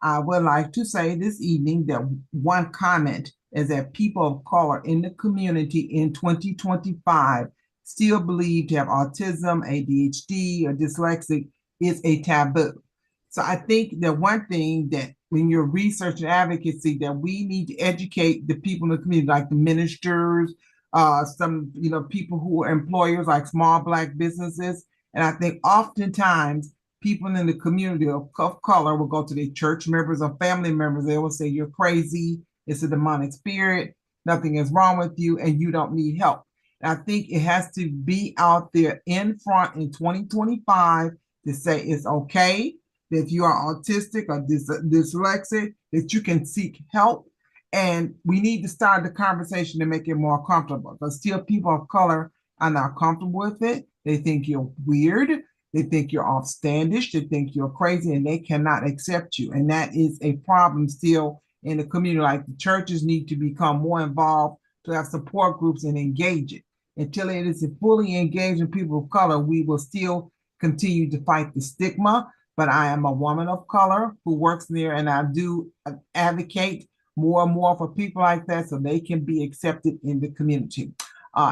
[SPEAKER 10] I would like to say this evening that one comment is that people of color in the community in 2025 still believe to have autism, ADHD, or dyslexic is a taboo. So I think that one thing that when you're researching advocacy, that we need to educate the people in the community, like the ministers, some people who are employers, like small Black businesses. And I think oftentimes people in the community of color will go to their church members or family members. They will say, "You're crazy. It's a demonic spirit. Nothing is wrong with you, and you don't need help." And I think it has to be out there in front in 2025 to say it's okay that if you are autistic or dyslexic, that you can seek help. And we need to start the conversation to make it more comfortable. But still, people of color are not comfortable with it. They think you're weird. They think you're offstandish. They think you're crazy, and they cannot accept you. And that is a problem still in the community. Like, the churches need to become more involved to have support groups and engage it. Until it is fully engaged in people of color, we will still continue to fight the stigma. But I am a woman of color who works there, and I do advocate more and more for people like that so they can be accepted in the community.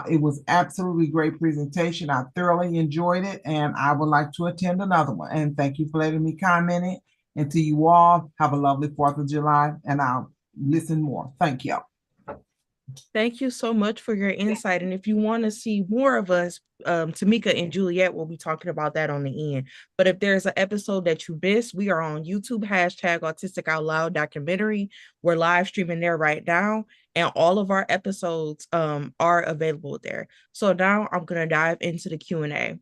[SPEAKER 10] It was absolutely great presentation. I thoroughly enjoyed it, and I would like to attend another one. And thank you for letting me comment it. And to you all, have a lovely 4th of July, and I'll listen more. Thank you.
[SPEAKER 9] Thank you so much for your insight. And if you want to see more of us, Tamika and Juliet will be talking about that on the end. But if there's an episode that you missed, we are on YouTube, #AutisticOutLoud documentary. We're live streaming there right now, and all of our episodes are available there. So now I'm going to dive into the Q&A.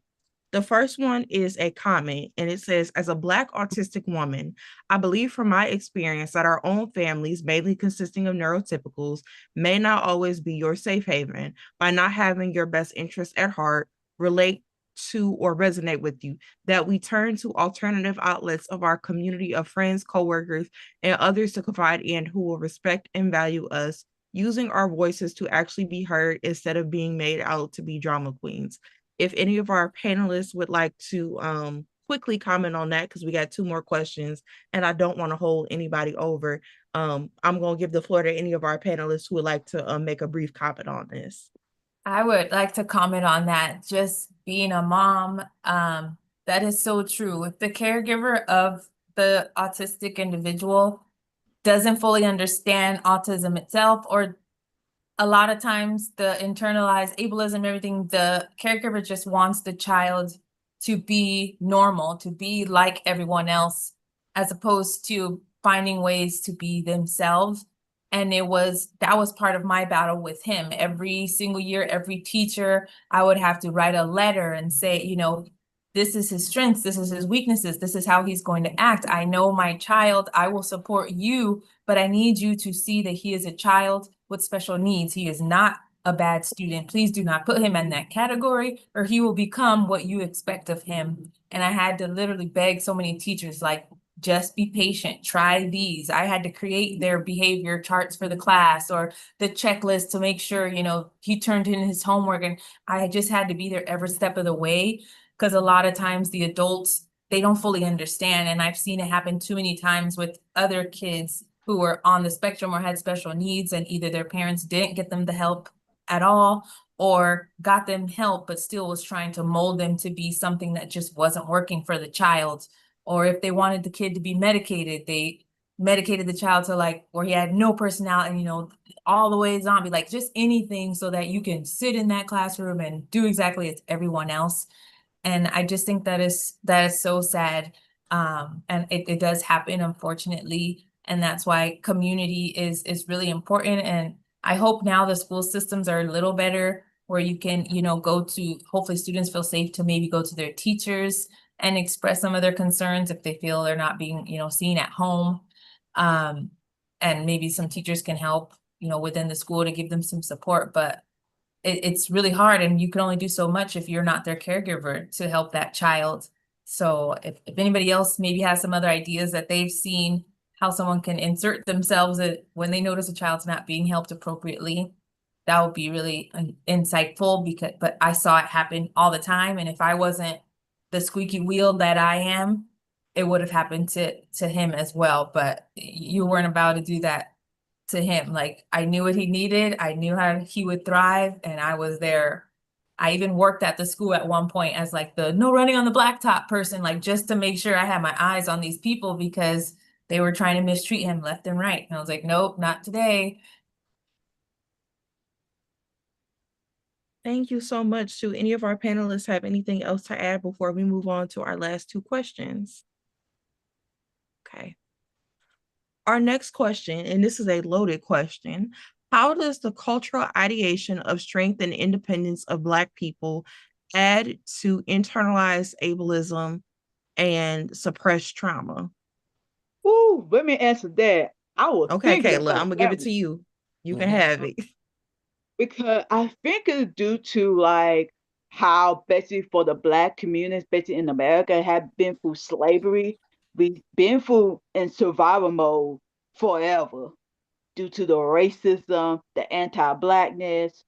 [SPEAKER 9] The first one is a comment, and it says, "As a Black autistic woman, I believe from my experience that our own families, mainly consisting of neurotypicals, may not always be your safe haven by not having your best interests at heart, relate to or resonate with you, that we turn to alternative outlets of our community of friends, coworkers, and others to confide in who will respect and value us, using our voices to actually be heard instead of being made out to be drama queens." If any of our panelists would like to quickly comment on that, because we got 2 more questions and I don't want to hold anybody over, I'm going to give the floor to any of our panelists who would like to make a brief comment on this.
[SPEAKER 7] I would like to comment on that. Just being a mom, that is so true. If the caregiver of the autistic individual doesn't fully understand autism itself, or a lot of times the internalized ableism, everything, the caregiver just wants the child to be normal, to be like everyone else, as opposed to finding ways to be themselves. And that was part of my battle with him. Every single year, every teacher, I would have to write a letter and say, this is his strengths, this is his weaknesses, this is how he's going to act. I know my child, I will support you, but I need you to see that he is a child with special needs. He is not a bad student. Please do not put him in that category, or he will become what you expect of him. And I had to literally beg so many teachers, like, just be patient, try these. I had to create their behavior charts for the class, or the checklist to make sure, he turned in his homework. And I just had to be there every step of the way, because a lot of times the adults, they don't fully understand. And I've seen it happen too many times with other kids who were on the spectrum or had special needs, and either their parents didn't get them the help at all, or got them help, but still was trying to mold them to be something that just wasn't working for the child. Or if they wanted the kid to be medicated, they medicated the child to where he had no personality, all the way zombie, just anything so that you can sit in that classroom and do exactly as everyone else. And I just think that is so sad. And it does happen, unfortunately. And that's why community is really important. And I hope now the school systems are a little better, where you can, go to, hopefully students feel safe to maybe go to their teachers and express some of their concerns if they feel they're not being, seen at home. And maybe some teachers can help, within the school to give them some support. But it's really hard, and you can only do so much if you're not their caregiver to help that child. So if anybody else maybe has some other ideas that they've seen, how someone can insert themselves when they notice a child's not being helped appropriately, that would be really insightful, but I saw it happen all the time. And if I wasn't the squeaky wheel that I am, it would have happened to him as well. But you weren't about to do that to him. I knew what he needed. I knew how he would thrive, and I was there I even worked at the school at one point as like the no running on the blacktop person, like just to make sure I had my eyes on these people because they were trying to mistreat him left and right. And I was like, nope, not today.
[SPEAKER 9] Thank you so much. Do any of our panelists have anything else to add before we move on to our last two questions? Okay. Our next question, and this is a loaded question. How does the cultural ideation of strength and independence of Black people add to internalized ableism and suppressed trauma?
[SPEAKER 8] Ooh, let me answer that. I was
[SPEAKER 9] Okay,
[SPEAKER 8] thinking
[SPEAKER 9] Kayla, I'm
[SPEAKER 8] about
[SPEAKER 9] gonna give
[SPEAKER 8] that
[SPEAKER 9] it to
[SPEAKER 8] one
[SPEAKER 9] you. You can have it.
[SPEAKER 8] because I think it's due to like how basically for the Black community, especially in America, have been through slavery. We've been through in survival mode forever due to the racism, the anti-Blackness,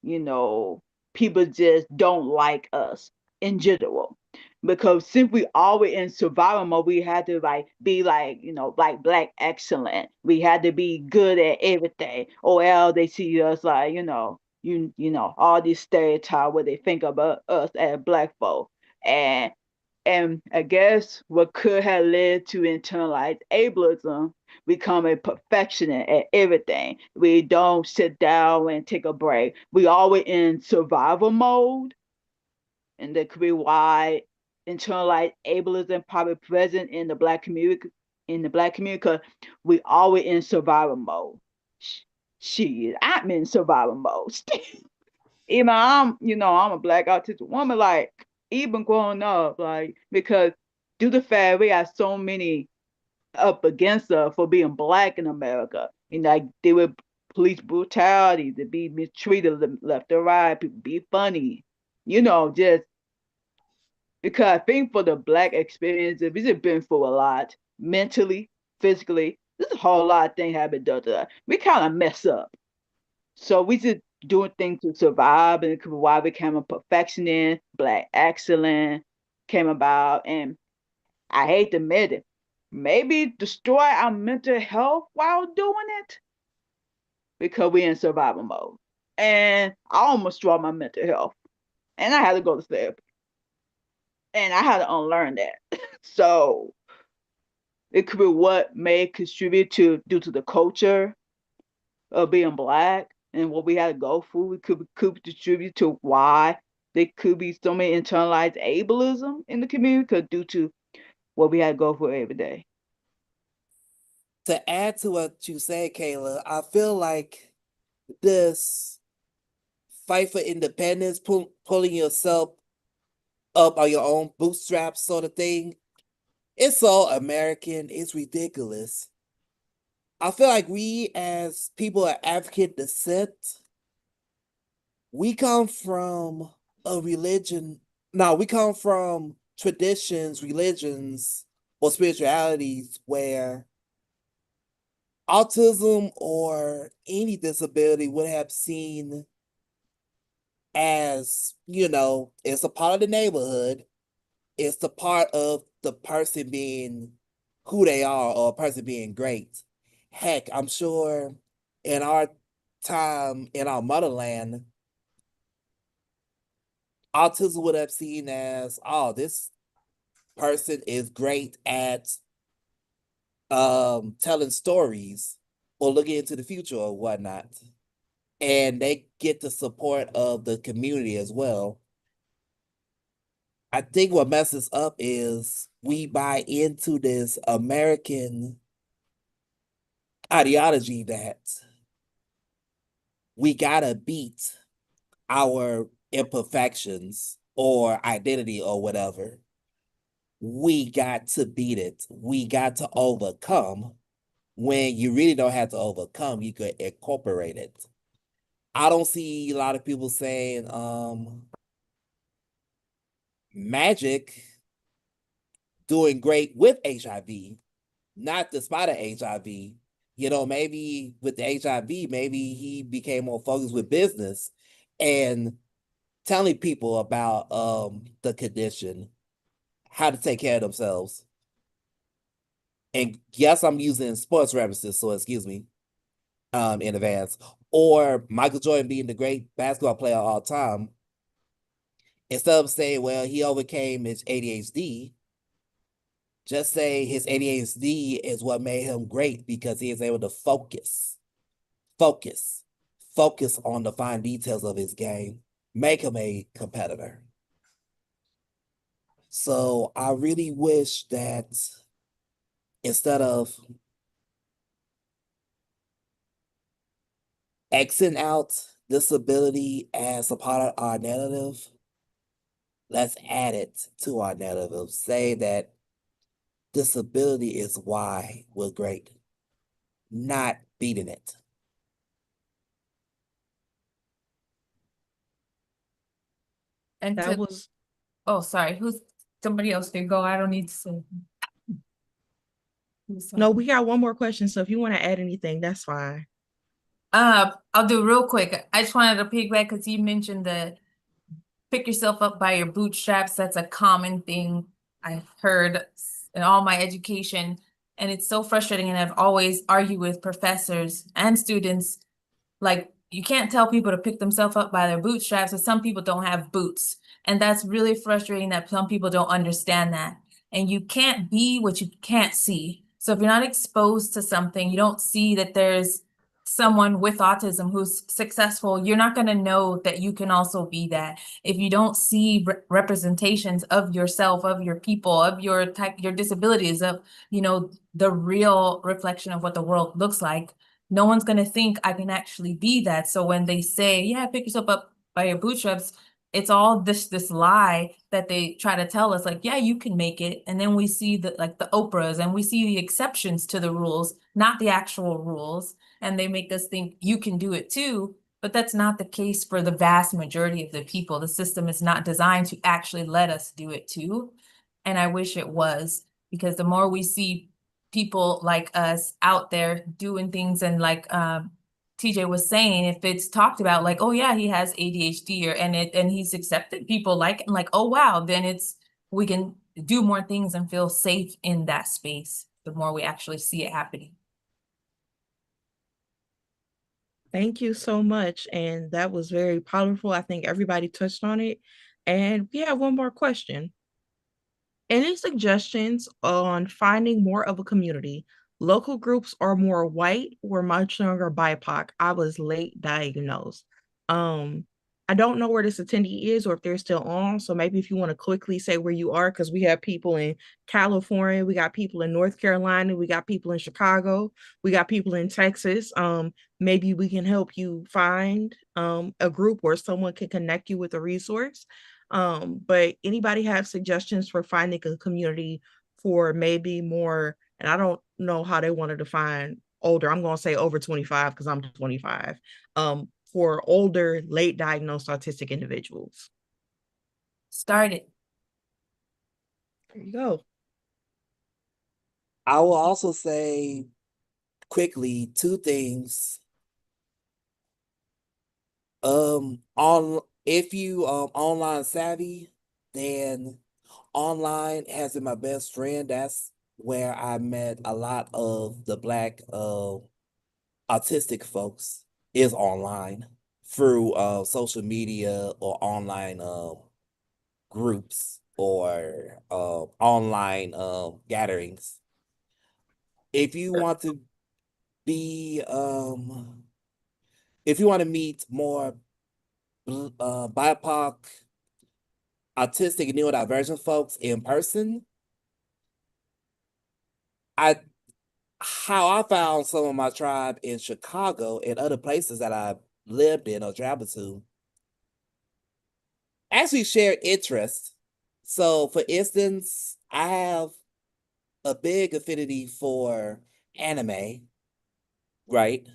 [SPEAKER 8] you know, people just don't like us in general. Because since we always in survival mode, we had to like be like, like Black excellent. We had to be good at everything. Or else they see us like, all these stereotypes what they think about us as Black folk. And and I guess what could have led to internalized ableism become a perfectionist at everything. We don't sit down and take a break. We always in survival mode, and that could be why internalized ableism probably present in the Black community. In the Black community, because we always in survival mode. Shit, I'm in survival mode. Even I'm a Black autistic woman, like even growing up, like because due to the fact we got so many up against us for being Black in America, like they were police brutality, to be mistreated left or right, people be funny, just because I think for the Black experience, we just been through a lot mentally, physically. There's a whole lot of things have been done to us. We kind of mess up. So we just doing things to survive, and why we became a perfectionist, Black excellent came about, and I hate to admit it, maybe destroy our mental health while doing it because we in survival mode. And I almost destroyed my mental health, and I had to go to therapy, and I had to unlearn that. So it could be what may contribute to due to the culture of being Black and what we had to go through. It could contribute to why there could be so many internalized ableism in the community, because due to what we had to go through every day.
[SPEAKER 3] To add to what you said, Kayla, I feel like this fight for independence, pulling yourself up on your own bootstraps sort of thing, it's so American, it's ridiculous. I feel like we as people of African descent, we come from we come from traditions, religions, or spiritualities where autism or any disability would have seen as, it's a part of the neighborhood. It's the part of the person being who they are or a person being great. Heck, I'm sure in our time in our motherland, autism would have seen as, oh, this person is great at telling stories or looking into the future or whatnot. And they get the support of the community as well. I think what messes up is we buy into this American ideology that we gotta beat our imperfections or identity or whatever. We got to beat it. We got to overcome, when you really don't have to overcome, you could incorporate it. I don't see a lot of people saying Magic doing great with HIV, not despite of HIV. Maybe with the HIV, maybe he became more focused with business and telling people about the condition, how to take care of themselves. And yes, I'm using sports references, so excuse me in advance. Or Michael Jordan being the great basketball player of all time, instead of saying, well, he overcame his ADHD, just say his ADHD is what made him great because he is able to focus on the fine details of his game, make him a competitor. So I really wish that instead of Xing out disability as a part of our narrative, let's add it to our narrative. Say that disability is why we're great, not beating it.
[SPEAKER 7] And
[SPEAKER 9] That was
[SPEAKER 7] oh, sorry, somebody else can go. I don't need to say.
[SPEAKER 9] no, we got one more question. So if you want to add anything, that's fine.
[SPEAKER 7] I'll do real quick. I just wanted to piggyback because you mentioned the pick yourself up by your bootstraps. That's a common thing I've heard in all my education. And it's so frustrating. And I've always argued with professors and students, like, you can't tell people to pick themselves up by their bootstraps, but some people don't have boots. And that's really frustrating that some people don't understand that. And you can't be what you can't see. So if you're not exposed to something, you don't see that there's someone with autism who's successful, you're not going to know that you can also be that. If you don't see representations of yourself, of your people, of your type, your disabilities, of, you know, the real reflection of what the world looks like, no one's going to think I can actually be that. So when they say, yeah, pick yourself up by your bootstraps, it's all this lie that they try to tell us, like, yeah, you can make it. And then we see the Oprahs, and we see the exceptions to the rules, not the actual rules. And they make us think you can do it too. But that's not the case for the vast majority of the people. The system is not designed to actually let us do it too. And I wish it was, because the more we see people like us out there doing things, and like TJ was saying, if it's talked about like, oh yeah, he has ADHD, and he's accepted, people like, and like, oh wow, then we can do more things and feel safe in that space the more we actually see it happening.
[SPEAKER 9] Thank you so much. And that was very powerful. I think everybody touched on it. And we have one more question. Any suggestions on finding more of a community? Local groups are more white, we're much younger BIPOC. I was late diagnosed. I don't know where this attendee is or if they're still on. So maybe if you want to quickly say where you are, because we have people in California, we got people in North Carolina, we got people in Chicago, we got people in Texas. Maybe we can help you find a group where someone can connect you with a resource. But anybody have suggestions for finding a community for maybe more, and I don't know how they want to define older. I'm going to say over 25 because I'm 25. For older, late diagnosed autistic individuals.
[SPEAKER 7] Start it.
[SPEAKER 9] There you go.
[SPEAKER 3] I will also say quickly two things. If you online savvy, then online has been my best friend. That's where I met a lot of the Black autistic folks, is online through social media or online groups or online gatherings. If you want to be if you want to meet more BIPOC, autistic and neurodivergent folks in person, how I found some of my tribe in Chicago and other places that I lived in or traveled to actually shared interests. So for instance, I have a big affinity for anime, right?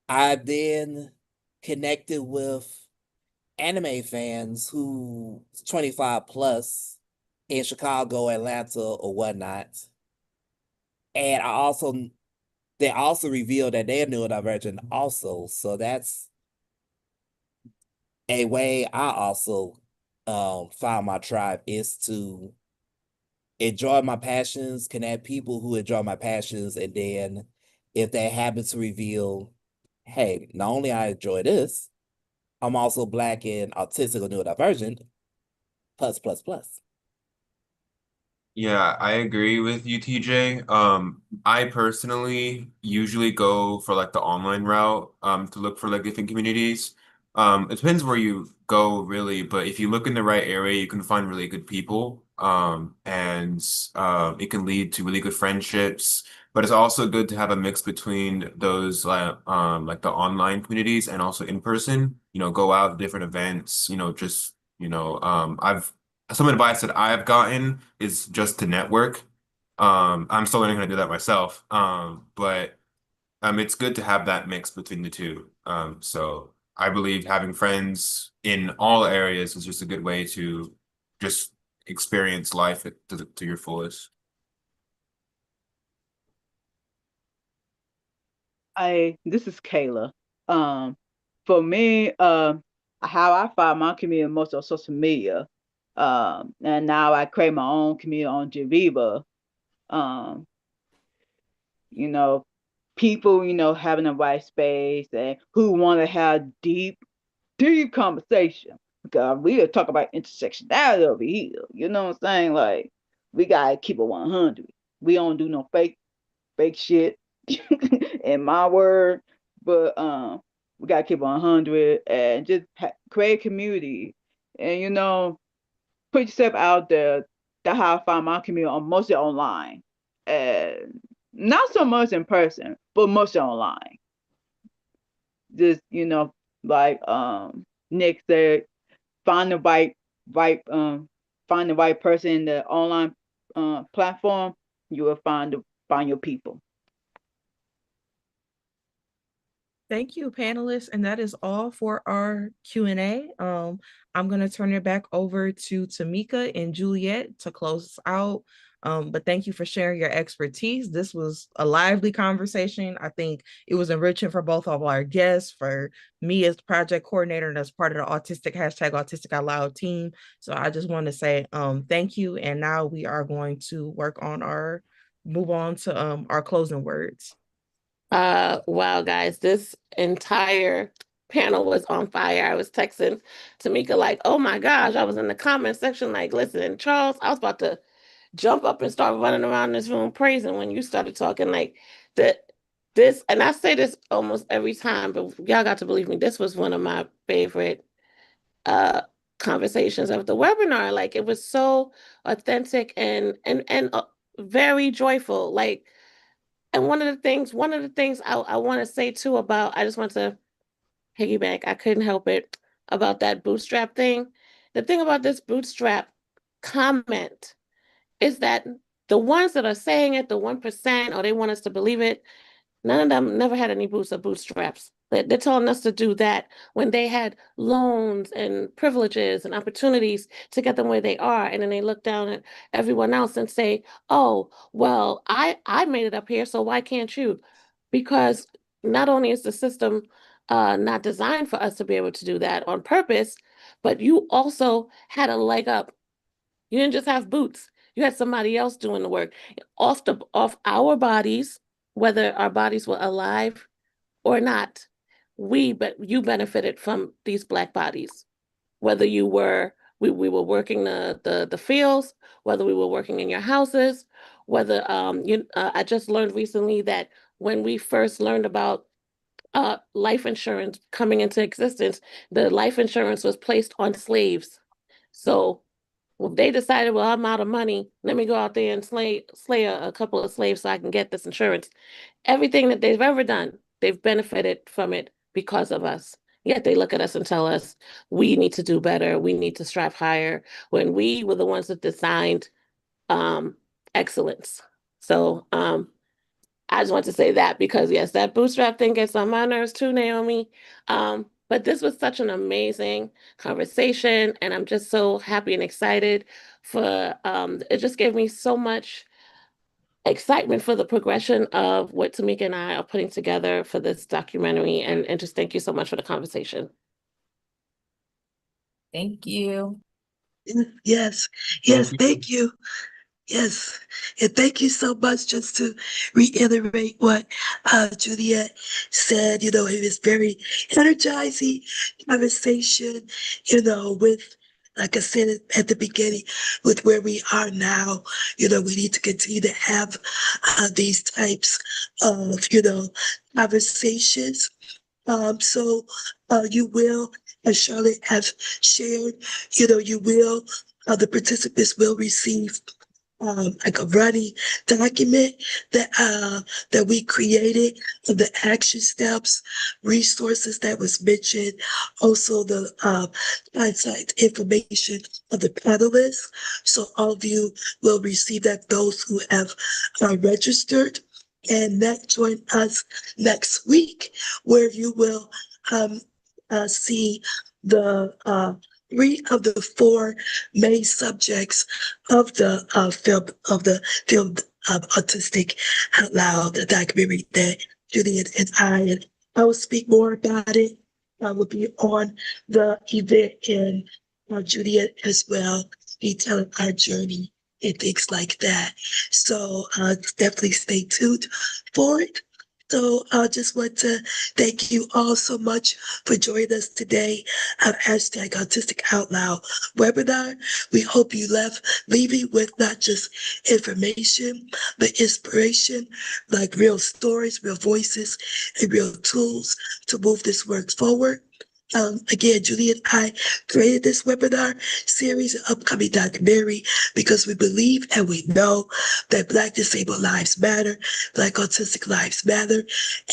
[SPEAKER 3] I've been connected with anime fans who 25 plus in Chicago, Atlanta, or whatnot. And they also revealed that they're neurodivergent also. So that's a way I also found my tribe, is to enjoy my passions, connect people who enjoy my passions, and then if they happen to reveal, hey, not only I enjoy this, I'm also Black and autistic or neurodivergent, plus, plus, plus.
[SPEAKER 6] Yeah, I agree with you, TJ. I personally usually go for like the online route, to look for like different communities. It depends where you go really, but if you look in the right area, you can find really good people. And it can lead to really good friendships. But it's also good to have a mix between those like the online communities and also in person. You know, go out to different events. You know, just I've some advice that I've gotten is just to network. I'm still learning how to do that myself. But it's good to have that mix between the two. So I believe having friends in all areas is just a good way to just experience life to your fullest.
[SPEAKER 8] This is Kayla. For me, how I find my community most on social media. And now I create my own community on Geneva. Um, you know, people, having a right space and who want to have deep, deep conversation. Because we talk about intersectionality over here. You know what I'm saying? Like, we gotta keep it 100. We don't do no fake shit in my word, but we gotta keep it 100 and just create community and put yourself out there. That's how I find my community on mostly online and not so much in person, but mostly online. Just like Nick said, find the right person in the online platform. You will find your people.
[SPEAKER 9] Thank you, panelists. And that is all for our Q&A. I'm going to turn it back over to Tamika and Juliet to close us out. But thank you for sharing your expertise. This was a lively conversation. I think it was enriching for both of our guests, for me as project coordinator and as part of the #Autistic Out Loud team. So I just want to say thank you. And now we are going to move on to our closing words.
[SPEAKER 2] Wow, guys, this entire panel was on fire. I was texting Tamika like, oh my gosh, I was in the comment section like, listen, Charles, I was about to jump up and start running around this room praising when you started talking like this, and I say this almost every time, but y'all got to believe me, this was one of my favorite conversations of the webinar. Like, it was so authentic and very joyful. Like, and one of the things I want to say too about, I just want to piggyback, I couldn't help it, about that bootstrap thing. The thing about this bootstrap comment is that the ones that are saying it, the 1%, or they want us to believe it, none of them never had any boots or bootstraps. They're telling us to do that when they had loans and privileges and opportunities to get them where they are. And then they look down at everyone else and say, oh, well, I made it up here, so why can't you? Because not only is the system not designed for us to be able to do that on purpose, but you also had a leg up. You didn't just have boots. You had somebody else doing the work off our bodies, whether our bodies were alive or not. You benefited from these Black bodies, whether we were working the fields, whether we were working in your houses, whether I just learned recently that when we first learned about life insurance coming into existence, the life insurance was placed on slaves. So well, they decided, well, I'm out of money. Let me go out there and slay a couple of slaves so I can get this insurance. Everything that they've ever done, they've benefited from it because of us. Yet they look at us and tell us we need to do better. We need to strive higher when we were the ones that designed excellence. So I just want to say that because, yes, that bootstrap thing gets on my nerves too, Naomi. But this was such an amazing conversation, and I'm just so happy and excited for, it just gave me so much excitement for the progression of what Tamika and I are putting together for this documentary, and just thank you so much for the conversation.
[SPEAKER 7] Thank you.
[SPEAKER 1] Yes, thank you. Yes, and thank you so much. Just to reiterate what Juliet said, it was very energizing conversation, with like I said at the beginning, with where we are now, we need to continue to have these types of, conversations. So you will, as Charlotte have shared, the participants will receive like a running document that we created, the action steps, resources that was mentioned, also the contact information of the panelists. So all of you will receive that, those who have registered, and that join us next week, where you will see the 3 of the 4 main subjects of the film Autistic Out Loud, the documentary that Juliet and I will speak more about it. I will be on the event, and Juliet as well, detailing our journey and things like that. So definitely stay tuned for it. So I just want to thank you all so much for joining us today at hashtag Autistic Out Loud webinar. We hope you leaving with not just information, but inspiration, like real stories, real voices, and real tools to move this work forward. Again, Julie and I created this webinar series and upcoming documentary because we believe and we know that Black disabled lives matter, Black autistic lives matter,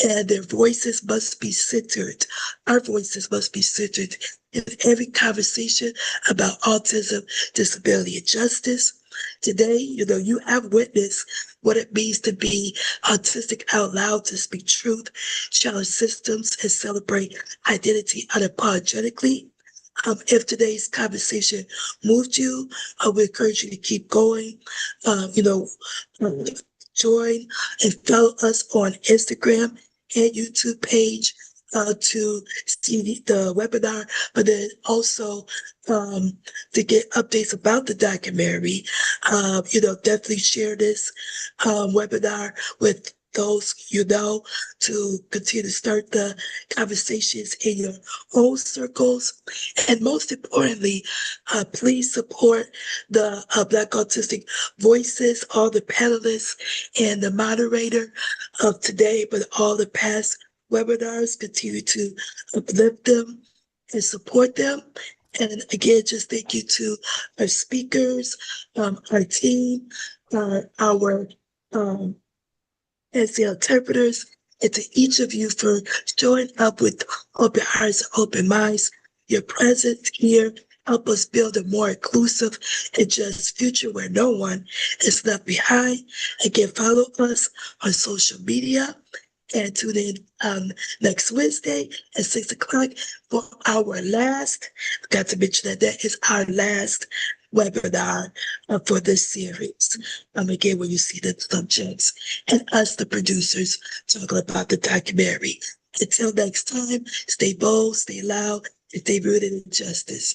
[SPEAKER 1] and their voices must be centered. Our voices must be centered in every conversation about autism, disability, and justice. Today, you have witnessed what it means to be autistic out loud, to speak truth, challenge systems, and celebrate identity unapologetically. If today's conversation moved you, we encourage you to keep going. Join and follow us on Instagram and YouTube page to see the webinar, but then also to get updates about the documentary. Definitely share this webinar with those to continue to start the conversations in your own circles. And most importantly, please support the Black Autistic Voices, all the panelists and the moderator of today, but all the past webinars. Continue to uplift them and support them. And again, just thank you to our speakers, our team, our as the interpreters, and to each of you for showing up with open hearts and open minds. Your presence here help us build a more inclusive and just future where no one is left behind. Again, follow us on social media and tune in next Wednesday at 6 o'clock for our last, forgot to mention that is our last webinar for this series. Again, where you see the subjects and us, the producers, talking about the documentary. Until next time, stay bold, stay loud, and stay rooted in justice.